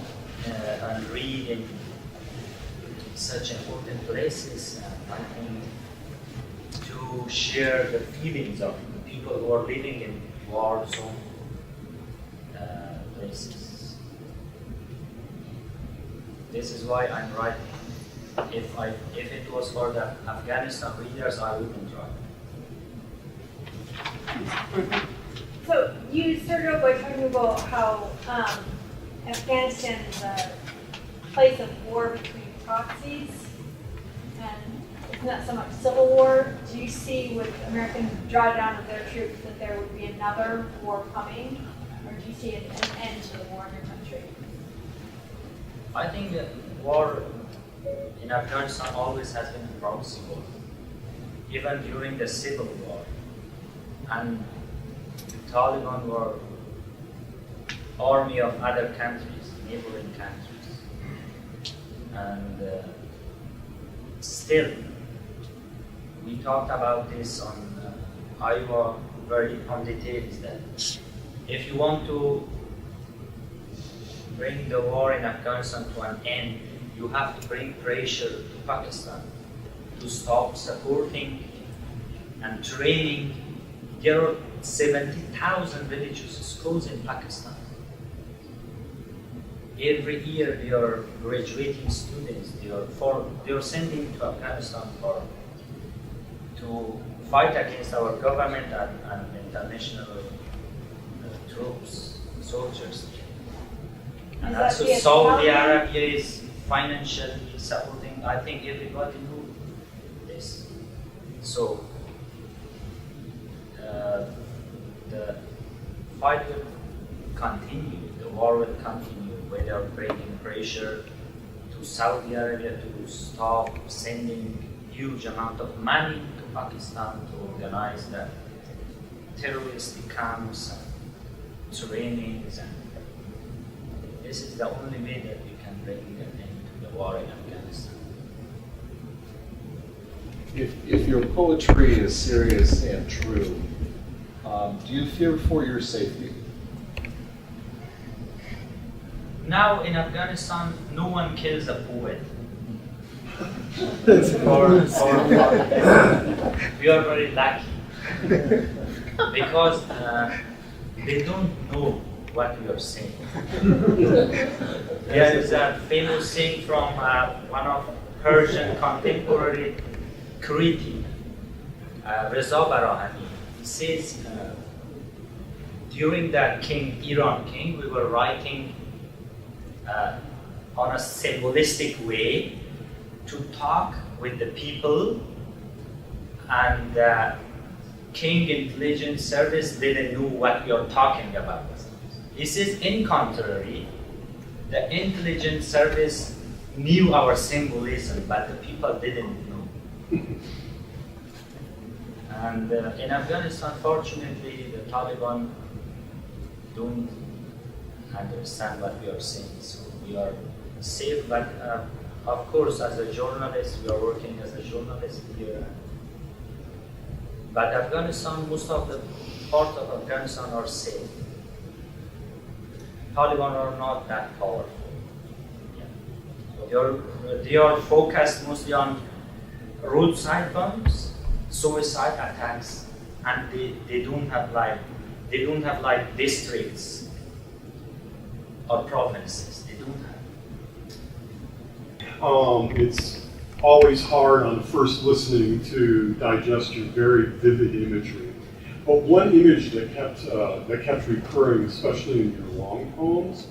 and read in such important places, and I think to share the feelings of the people who are living in war zone places. This is why I'm writing. If it was for the Afghanistan readers, I wouldn't write. So you started off by talking about how Afghanistan is a place of war between proxies, and it's not so much civil war. Do you see with American drawdown of their troops that there would be another war coming, or do you see an end to the war in your country? I think that war in Afghanistan always has been a proxy war, even during the civil war. And the Taliban were army of other countries, neighboring countries. And still, we talked about this on Iowa on details that if you want to bring the war in Afghanistan to an end, you have to bring pressure to Pakistan to stop supporting and training. There are 70,000 religious schools in Pakistan. Every year they are graduating students. They are sending to Afghanistan to fight against our government and international troops, soldiers. And also Saudi Arabia is financially supporting. I think everybody knows this. So the fight will continue, the war will continue without bringing pressure to Saudi Arabia to stop sending huge amount of money to Pakistan to organize the terrorist camps and trainings. And this is the only way that we can bring an end to the war in Afghanistan. If your poetry is serious and true, do you fear for your safety? Now in Afghanistan, no one kills a poet. We are very lucky because they don't know what we are saying. There is a famous saying from one of Persian contemporary critic, Reza Barahani. He says, during the Iran king, we were writing on a symbolistic way to talk with the people, and the King Intelligence Service didn't know what we are talking about. He says, in contrary, the Intelligence Service knew our symbolism, but the people didn't know. And in Afghanistan, fortunately, the Taliban don't understand what we are saying, so we are safe. But of course, as a journalist, we are working as a journalist here. But Afghanistan, most of the parts of Afghanistan are safe. Taliban are not that powerful. Yeah. They are focused mostly on roadside bombs, suicide attacks, and they don't have like districts or provinces. They don't have. It's always hard on first listening to digest your very vivid imagery. But one image that kept recurring, especially in your long poems,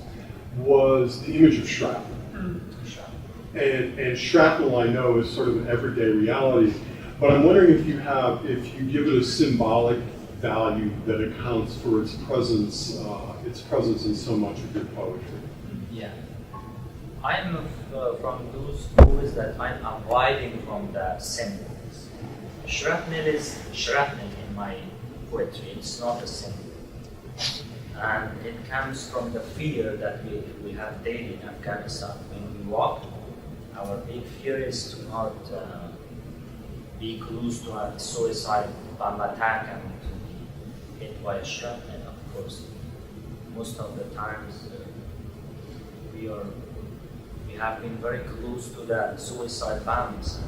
was the image of shrapnel. And shrapnel, I know, is sort of an everyday reality. But I'm wondering if you give it a symbolic value that accounts for its presence in so much of your poetry. Yeah. I'm from those poets that I'm avoiding from the symbols. Shrapnel is shrapnel in my poetry. It's not a symbol. And it comes from the fear that we have daily in Afghanistan. When we walk, our big fear is to not be close to a suicide bomb attack and to be hit by a shrapnel, of course. Most of the times we have been very close to the suicide bombs.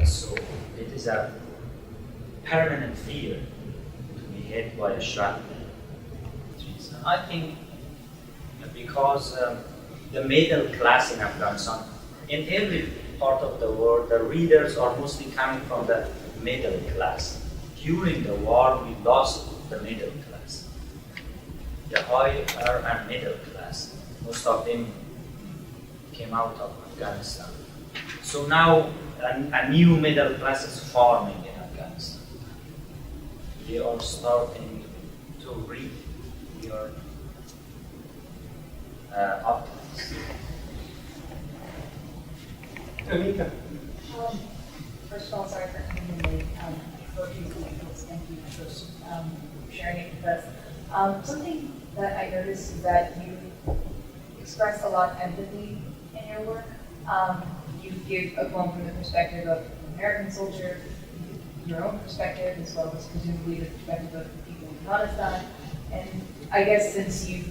So it is a permanent fear to be hit by a shrapnel. I think because the middle class in Afghanistan, in every part of the world, the readers are mostly coming from the middle class. During the war, we lost the middle class. The higher and middle class, most of them came out of Afghanistan. So now a new middle class is forming in Afghanistan. They are starting to read. We are optimists. Anita. First of all, sorry for coming in late. Thank you for sharing it with us. Something that I noticed is that you express a lot of empathy in your work. You give a poem from the perspective of an American soldier, your own perspective, as well as presumably the perspective of the people in Afghanistan. And I guess since you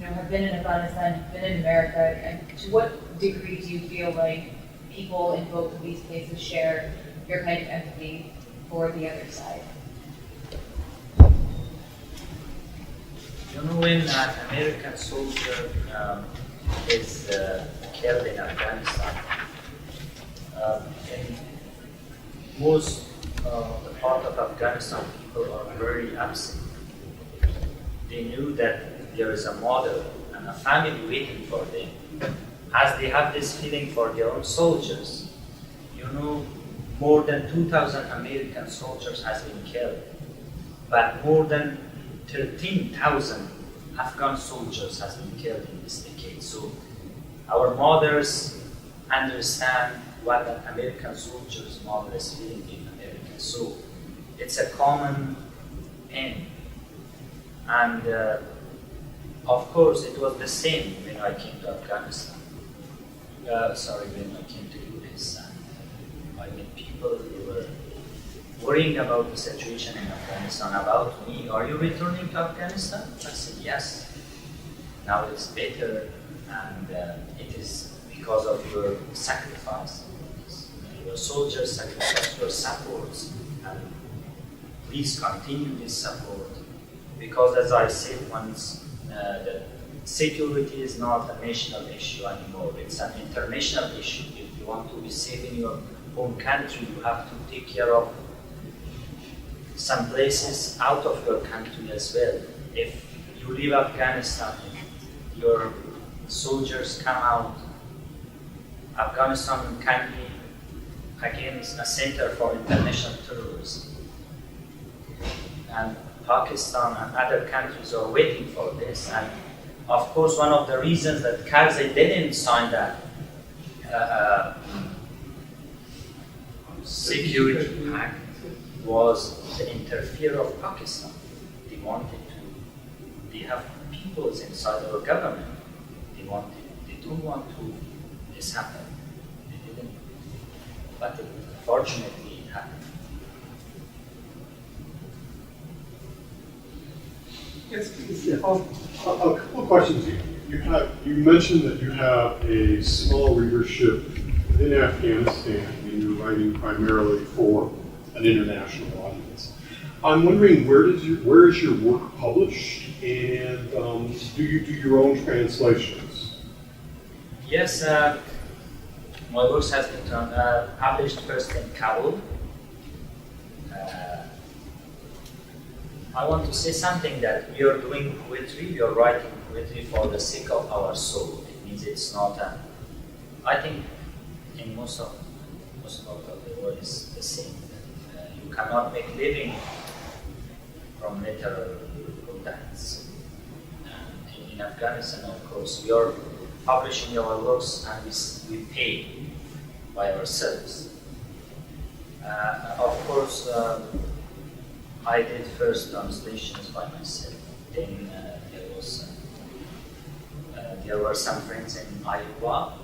have been in Afghanistan, you've been in America, and to what degree do you feel like people in both of these places share your kind of empathy for the other side? You know, when an American soldier is killed in Afghanistan, in most of the part of Afghanistan, people are very upset. They knew that there is a mother and a family waiting for them, as they have this feeling for their own soldiers. You know, more than 2,000 American soldiers has been killed, but more than 13,000 Afghan soldiers has been killed in this decade. So our mothers understand what an American soldier's mother is feeling in America. So it's a common pain. And of course, it was the same when I came to Afghanistan. When I came to US. I met people who were worrying about the situation in Afghanistan, about me. Are you returning to Afghanistan? I said, yes. Now it's better, and it is because of your sacrifice. Your soldiers sacrificed your supports, and please continue this support. Because as I said once, the security is not a national issue anymore. It's an international issue. If you want to be safe in your home country, you have to take care of some places out of your country as well. If you leave Afghanistan, your soldiers come out, Afghanistan can be again a center for international terrorism. And Pakistan and other countries are waiting for this. And of course, one of the reasons that Karzai didn't sign that security pact was to interfere of Pakistan. They wanted to, they have peoples inside our government. They don't want to this happen. They didn't, but fortunately it happened. Yes, please. Yeah. A couple of questions. You mentioned that you have a small readership in Afghanistan and you're writing primarily for an international audience. I'm wondering where is your work published, and do you do your own translations? Yes, my works has been published first in Kabul. I want to say something that we are doing poetry, we are writing poetry for the sake of our soul. It means it's not I think in most of the world is the same. You cannot make living from literal contacts. In Afghanistan, of course, we are publishing our works and we pay by ourselves. Of course, I did first translations by myself. Then there were some friends in Iowa.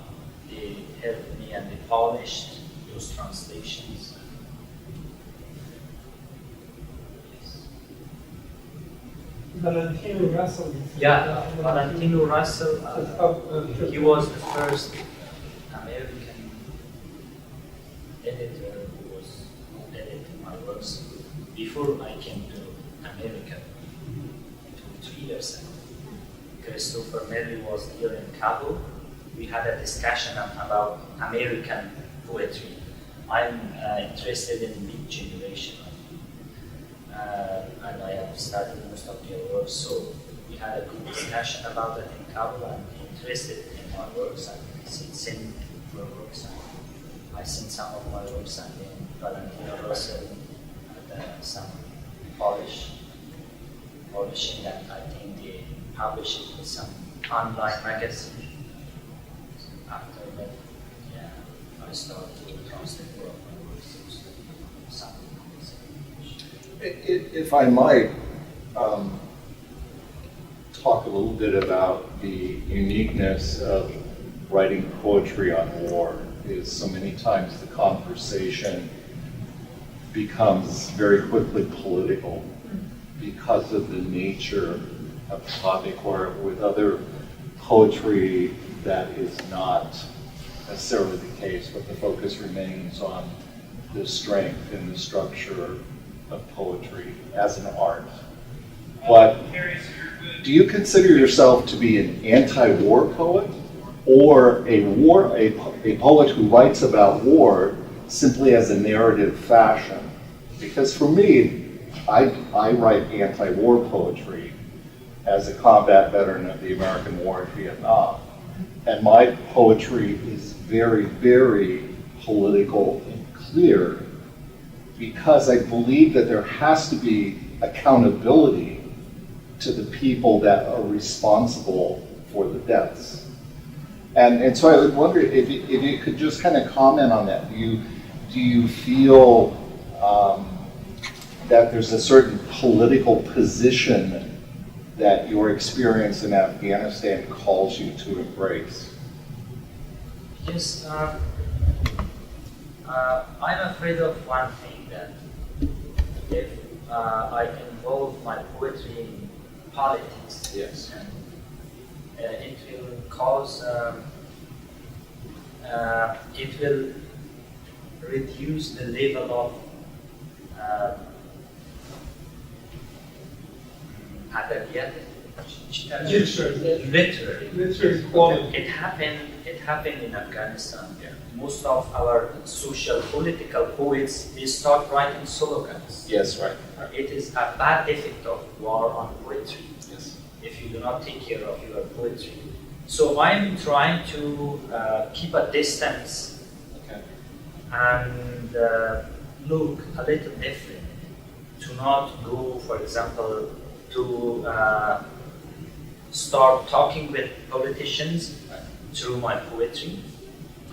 They helped me and they polished those translations. Valentino Russell. Yeah, Valentino Russell, he was the first American editor who edited my works before I came to America 2-3 years ago. Christopher Merry was here in Kabul. We had a discussion about American poetry. I'm interested in mid generation, and I have studied most of their works. So we had a good discussion about it in Kabul. I'm interested in my works, and he sent your works. I sent some of my works, and then Valentino Russell had some polishing, and I think they published it with some online magazine. After that, yeah, I started to translate more of my works into some magazine. If I might talk a little bit about the uniqueness of writing poetry on war, is so many times the conversation becomes very quickly political because of the nature of the topic, or with other poetry that is not necessarily the case, but the focus remains on the strength and the structure of poetry as an art. But do you consider yourself to be an anti-war poet, or a poet who writes about war simply as a narrative fashion? Because for me, I write anti-war poetry as a combat veteran of the American War in Vietnam. And my poetry is very, very political and clear, because I believe that there has to be accountability to the people that are responsible for the deaths. And so I would wonder if you could just kind of comment on that. Do you feel that there's a certain political position that your experience in Afghanistan calls you to embrace? Yes, I'm afraid of one thing, that if I involve my poetry in politics, yes, it will cause, it will reduce the level of literary quality. It happened in Afghanistan. Yeah. Most of our social political poets, they start writing slogans. Yes, right. It is a bad effect of war on poetry. Yes. If you do not take care of your poetry. So I'm trying to keep a distance, okay, and look a little different. To not go, for example, to start talking with politicians through my poetry.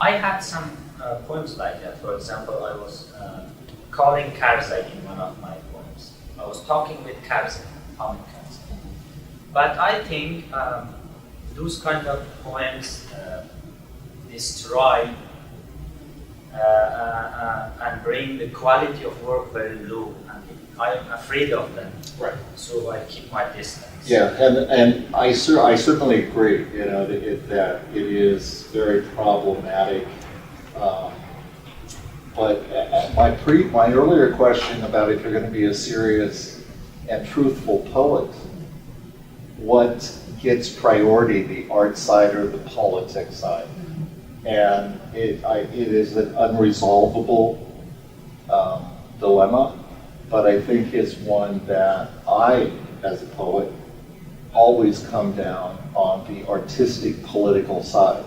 I had some poems like that. For example, I was calling Karzai in one of my poems. I was talking with Karzai, calling Karzai. But I think those kind of poems destroy and bring the quality of work very low. And I'm afraid of them. right. So I keep my distance. Yeah, and I certainly agree. You know, that it is very problematic. But my earlier question about if you're going to be a serious and truthful poet, what gets priority, the art side or the politics side? And it is an unresolvable dilemma, but I think it's one that I, as a poet, always come down on the artistic political side,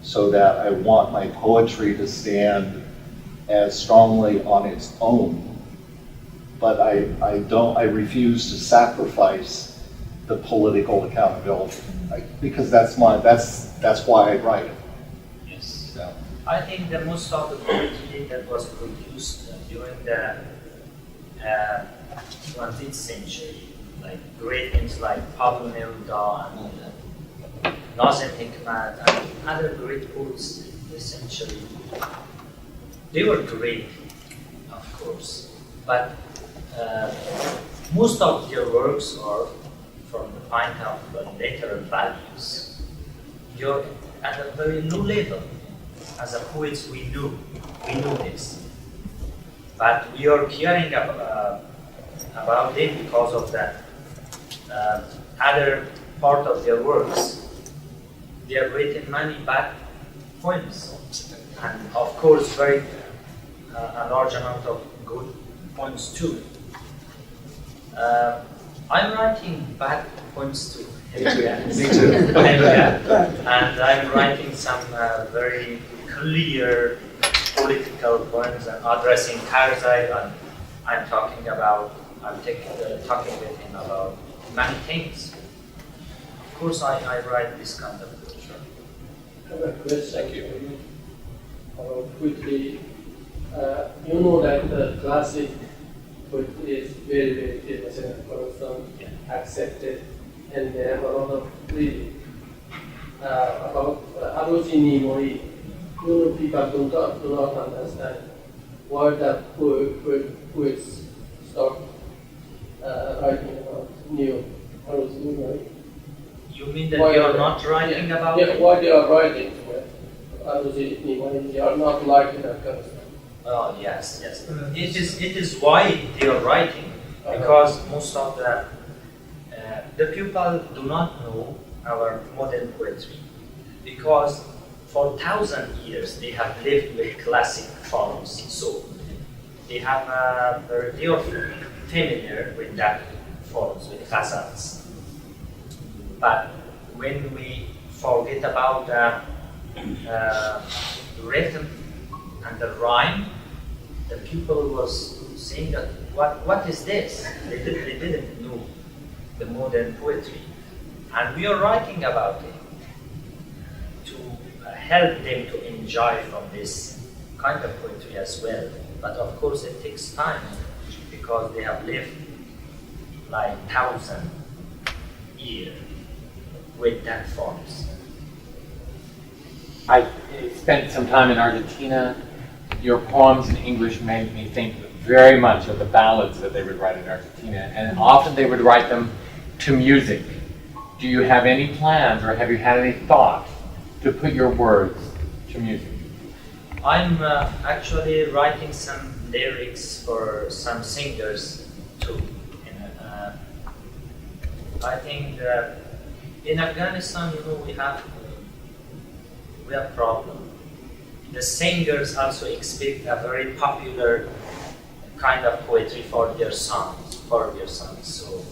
so that I want my poetry to stand as strongly on its own, but I refuse to sacrifice the political accountability, because that's why I write it. Yes. So. I think the most of the poetry that was produced during the 20th century, like great things like Pablo Neruda and Nazim Hikmat and other great poets in this century, they were great, of course, but most of their works are from the point of literal values. You're at a very low level. As a poets, we know this, but we are caring about it because of that other part of their works. They have written many bad poems, and of course, very a large amount of good poems too. I'm writing bad poems too. Me too. And I'm writing some very clear political poems and addressing Karzai, and I'm talking with him about many things. Of course, I write this kind of literature. I have a question. Thank you. Quickly, you know that the classic poetry is very, very famous in Afghanistan, accepted, and they have a lot of reading about Arozini Mori. You know, people do not understand why that poets start writing about new Arozini Mori. You mean that you are not writing about it? Why they are writing Arozini Mori? They are not like in Afghanistan. Oh yes. It is why they are writing, because most of the people do not know our modern poetry, because for 1,000 years they have lived with classic forms, so they are familiar with that forms, with ghazals. But when we forget about the rhythm and the rhyme, the people was saying that what is this? They didn't know the modern poetry, and we are writing about it to help them to enjoy from this kind of poetry as well. But of course, it takes time because they have lived like 1,000 years with that forms. I spent some time in Argentina. Your poems in English made me think very much of the ballads that they would write in Argentina, and often they would write them to music. Do you have any plans, or have you had any thoughts to put your words to music? I'm actually writing some lyrics for some singers too. I think that in Afghanistan, we have problem. The singers also expect a very popular kind of poetry for their songs. So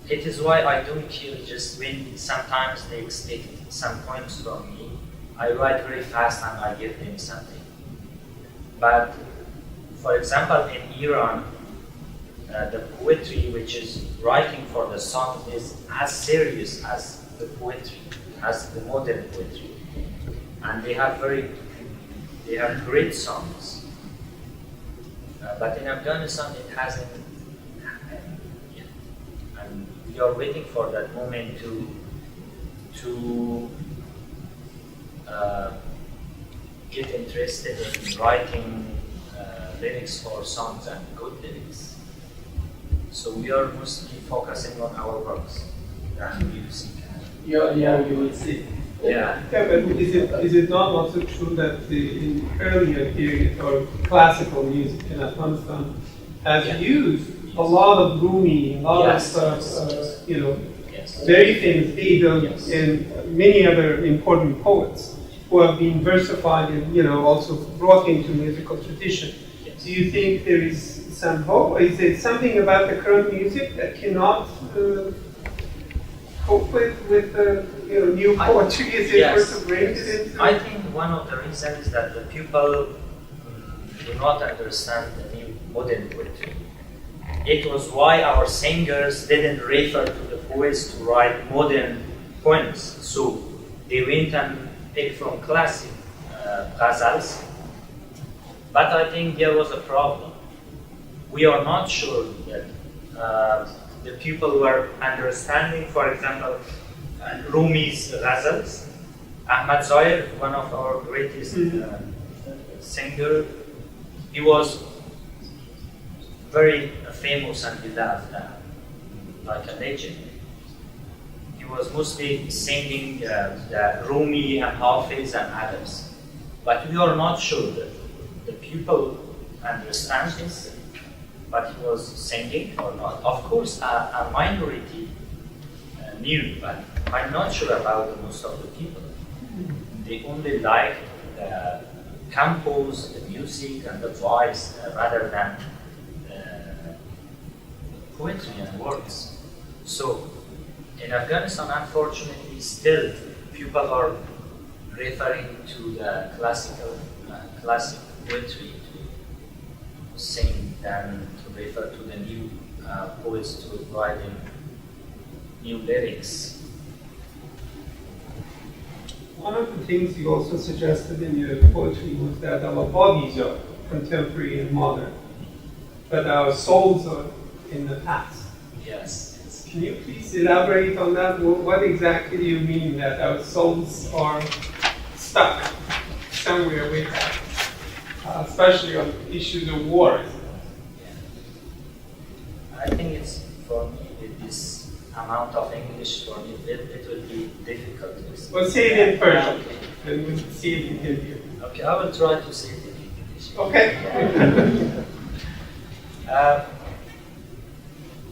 it is why I don't kill just when sometimes they expect some poems from me. I write very fast and I give them something. But for example, in Iran, the poetry which is writing for the song is as serious as the poetry, as the modern poetry. And they have great songs. But in Afghanistan, it hasn't happened yet. And we are waiting for that moment to get interested in writing lyrics for songs and good lyrics. So we are mostly focusing on our works and music. You are young, you will see. Yeah. Yeah, but is it not also true that in earlier periods or classical music in Afghanistan has used a lot of Rumi, a lot of very famous Beatles and many other important poets who have been versified and also brought into musical tradition. Yes. Do you think there is some hope? Is it something about the current music that cannot cope with new poetry? Is it also graded into? I think one of the reasons is that the people do not understand the new modern poetry. it was why our singers didn't refer to the poets to write modern poems. So they went and picked from classic ghazals. But I think there was a problem. We are not sure that the people were understanding, for example, Rumi's ghazals. Ahmad Zahir, one of our greatest singer, he was very famous and beloved, like a legend. He was mostly singing the Rumi and Hafiz and others. But we are not sure that the people understand this, but he was singing or not. Of course, a minority knew, but I'm not sure about most of the people. They only liked the compose, the music, and the voice rather than poetry and words. So in Afghanistan, unfortunately, still people are referring to the classic poetry to sing than to refer to the new poets to write in new lyrics. One of the things you also suggested in your poetry was that our bodies are contemporary and modern, but our souls are in the past. Yes. Can you please elaborate on that? What exactly do you mean that our souls are stuck somewhere way back, especially on issues of war? I think it's, for me, with this amount of English, for me, it will be difficult to explain. Well, say it in Persian, then we'll see if you can hear. Okay, I will try to say it in English. Okay.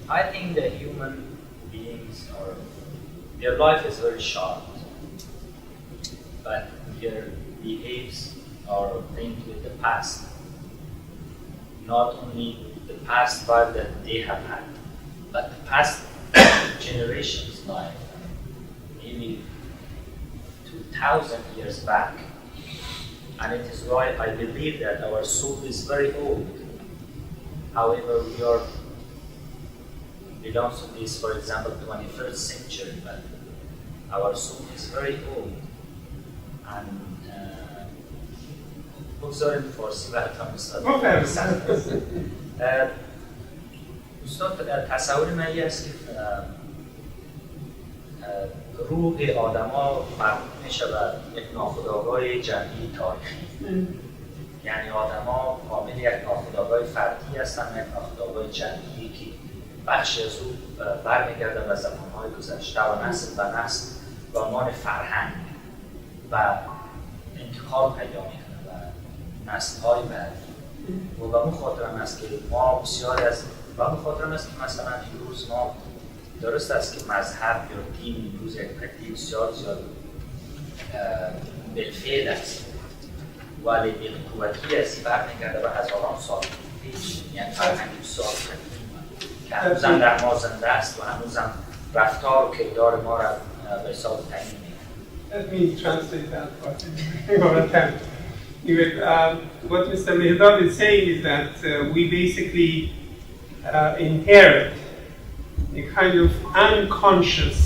I think that human beings their life is very short, but their behaves are linked with the past. Not only the past life that they have had, but the past generations' life, maybe 2,000 years back. And it is why I believe that our soul is very old. However, we belongs to this, for example, 21st century, but our soul is very old. And بگذاریم فارسی براتون استاد تصور من است که روح آدما مربوط میشه به یک ناخودآگاه جمعی تاریخی. یعنی آدما کامل یک ناخودآگاه فردی هستن، یک ناخودآگاه جمعی که بخشی از او برمیگرده به زمانهای گذشته و نسل به نسل به عنوان فرهنگ و انتقال پیدا میکنه و نسل‌های بعدی. و به اون خاطر هم است که ما بسیاری از مثلا امروز ما درست است که مذهب یا دین امروز یک پدیده بسیار زیاد بالفعل است، ولی یک قوتی از برمیگرده به هزاران سال پیش، یعنی فرهنگ بسیار قدیم که هنوزم در ما زنده است و هنوزم رفتار و کردار ما را به حساب تعیین می‌کند. Let me translate that part. Anyway, what Mr. Mehdad is saying is that we basically inherit a kind of unconscious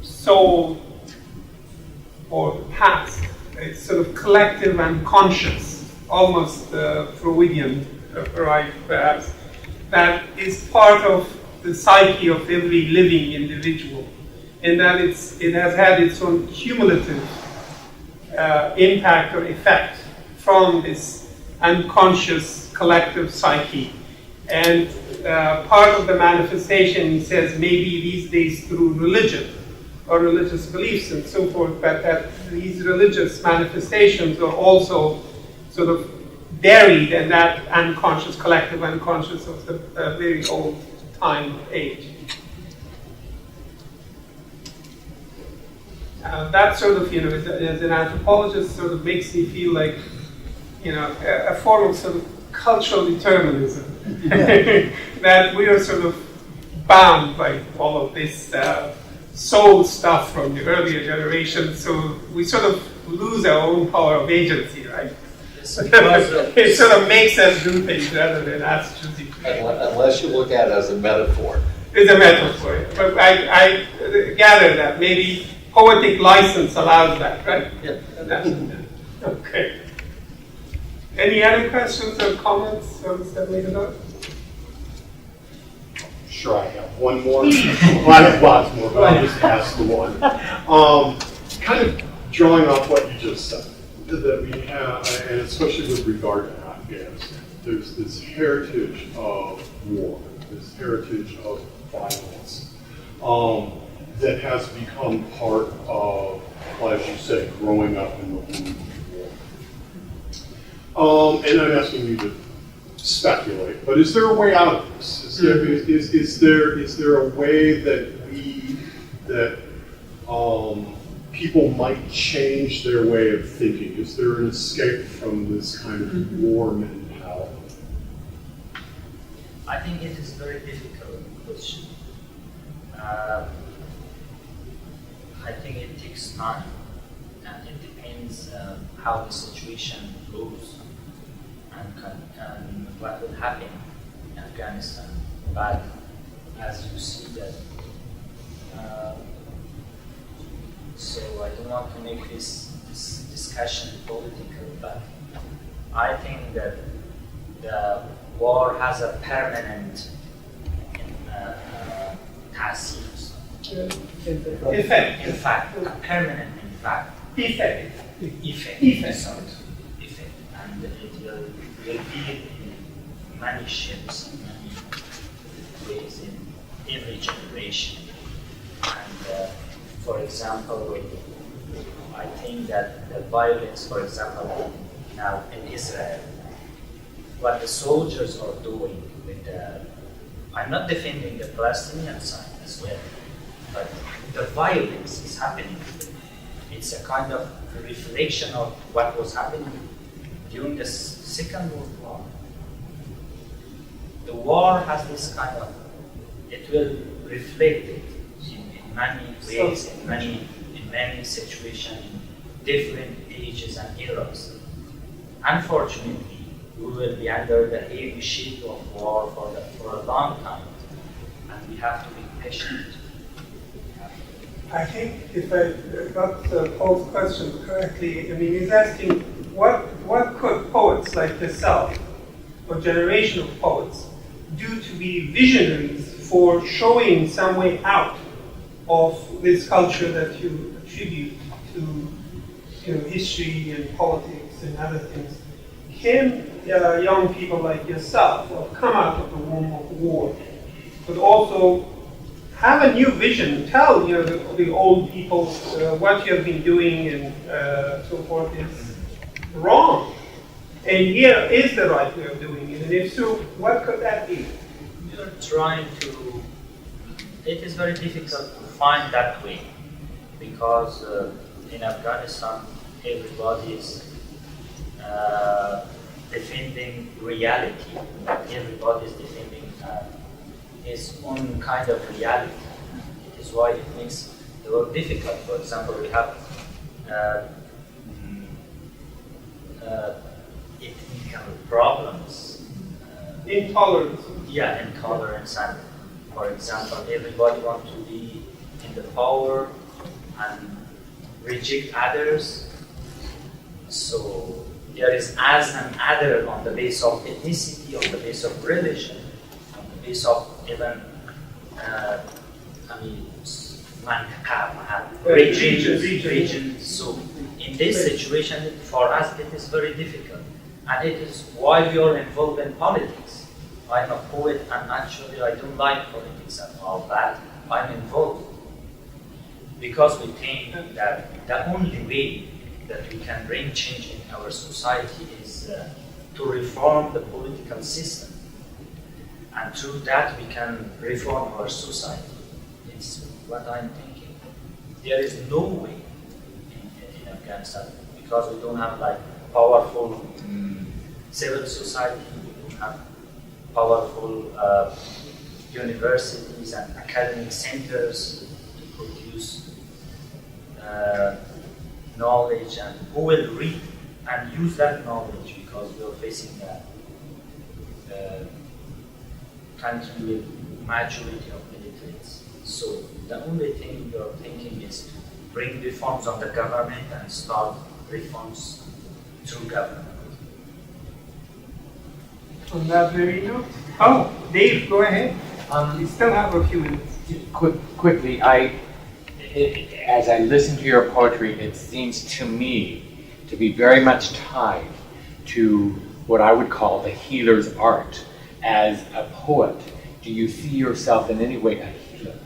soul or past. It's sort of collective unconscious, almost Freudian, perhaps, that is part of the psyche of every living individual, and that it has had its own cumulative impact or effect from this unconscious collective psyche. And part of the manifestation, he says, maybe these days through religion or religious beliefs and so forth, but that these religious manifestations are also sort of buried in that unconscious, collective unconscious of the very old time age. That sort of, as an anthropologist, sort of makes me feel like, a form of sort of cultural determinism. That we are sort of bound by all of this soul stuff from the earlier generations, so we sort of lose our own power of agency, right? It's because it sort of makes us do things rather than us choosing to do things. Unless you look at it as a metaphor. It's a metaphor, but I gather that maybe poetic license allows that, right? Yeah. Okay. Any other questions or comments from Mr. MEHRDAD? Sure, I have one more. Well, I have lots more, but I'll just ask the one. Kind of drawing off what you just said, that we have, and especially with regard to Afghanistan, there's this heritage of war, this heritage of violence, that has become part of, well, as you say, growing up in the womb of war. And I'm asking you to speculate, but is there a way out of this? Is there a way that people might change their way of thinking? Is there an escape from this kind of war mentality? I think it is a very difficult question. I think it takes time, and it depends how the situation goes and what will happen in Afghanistan. But as you see that, so I don't want to make this discussion political, but I think that the war has a permanent Effect. In fact, a permanent Effect. Effect, and it will be in many shapes, in many ways, in every generation. And for example, I think that the violence, for example, now in Israel, what the soldiers are doing with I'm not defending the Palestinian side as well, but the violence is happening. It's a kind of reflection of what was happening during the Second World War. The war has this kind of, it will reflect it in many ways, in many situations, in different ages and eras. Unfortunately, we will be under the heavy shadow of war for a long time, and we have to be patient. I think if I got Paul's question correctly, I mean, he's asking what could poets like yourself, or generation of poets, do to be visionaries for showing some way out of this culture that you attribute to history and politics and other things? Can young people like yourself who have come out of the womb of war, but also have a new vision, tell the old people what you have been doing and so forth is wrong, and here is the right way of doing it, and if so, what could that be? We are trying to, it is very difficult to find that way, because in Afghanistan everybody is defending reality, everybody is defending his own kind of reality. It is why it makes the work difficult. For example, we have ethnical problems. Intolerance. Yeah, intolerance, and for example, everybody wants to be in the power and reject others. So there is as an other on the basis of ethnicity, on the basis of religion, on the basis of even, region. So in this situation, for us, it is very difficult. And it is why we are involved in politics. I'm a poet, and actually I don't like politics at all, but I'm involved. Because we think that the only way that we can bring change in our society is to reform the political system. And through that we can reform our society. It's what I'm thinking. There is no way in Afghanistan, because we don't have like powerful civil society, we don't have powerful universities and academic centers to produce knowledge, and who will read and use that knowledge, because we are facing that country with majority of illiterates. So the only thing we are thinking is to bring reforms on the government and start reforms through government. On that very note, oh, Dave, go ahead. We still have a few minutes. Quickly, as I listen to your poetry, it seems to me to be very much tied to what I would call the healer's art. As a poet, do you see yourself in any way a healer?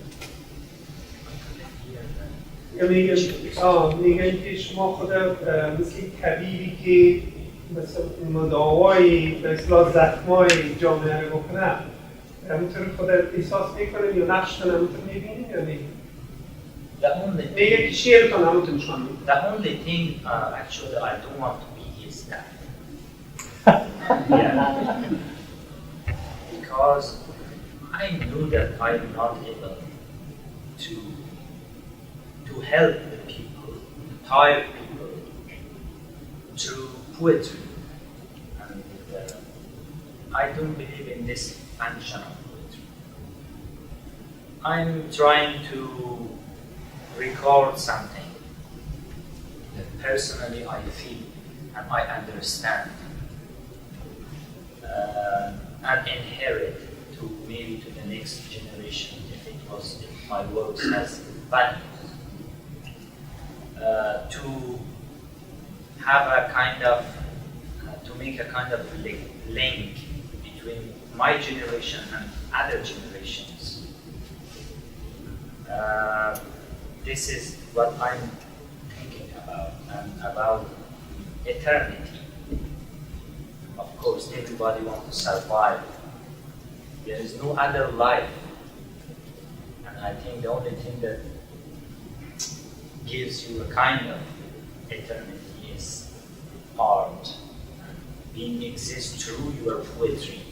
میگن که شما خودت مثل طبیبی که مثل مداوای به اصلاح زخمای جامعه رو بکنه همونطور خودت احساس میکنی یا نقشتون همونطور میبینی یا نه؟ میگن که شعرتون همونطور نشان میده. The only thing actually I don't want to be is that. Yeah. Because I knew that I'm not able to help the people, tired people, through poetry. And I don't believe in this function of poetry. I'm trying to record something that personally I feel and I understand and inherit to maybe to the next generation if my work has value. To have a kind of, to make a kind of link between my generation and other generations. This is what I'm thinking about, and about eternity. Of course, everybody wants to survive. There is no other life. And I think the only thing that gives you a kind of eternity is art. And being exists through your poetry,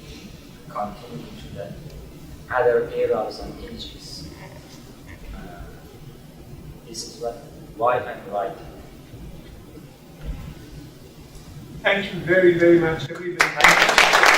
continue to the other eras and ages. This is why I'm writing. Thank you very, very much, everybody.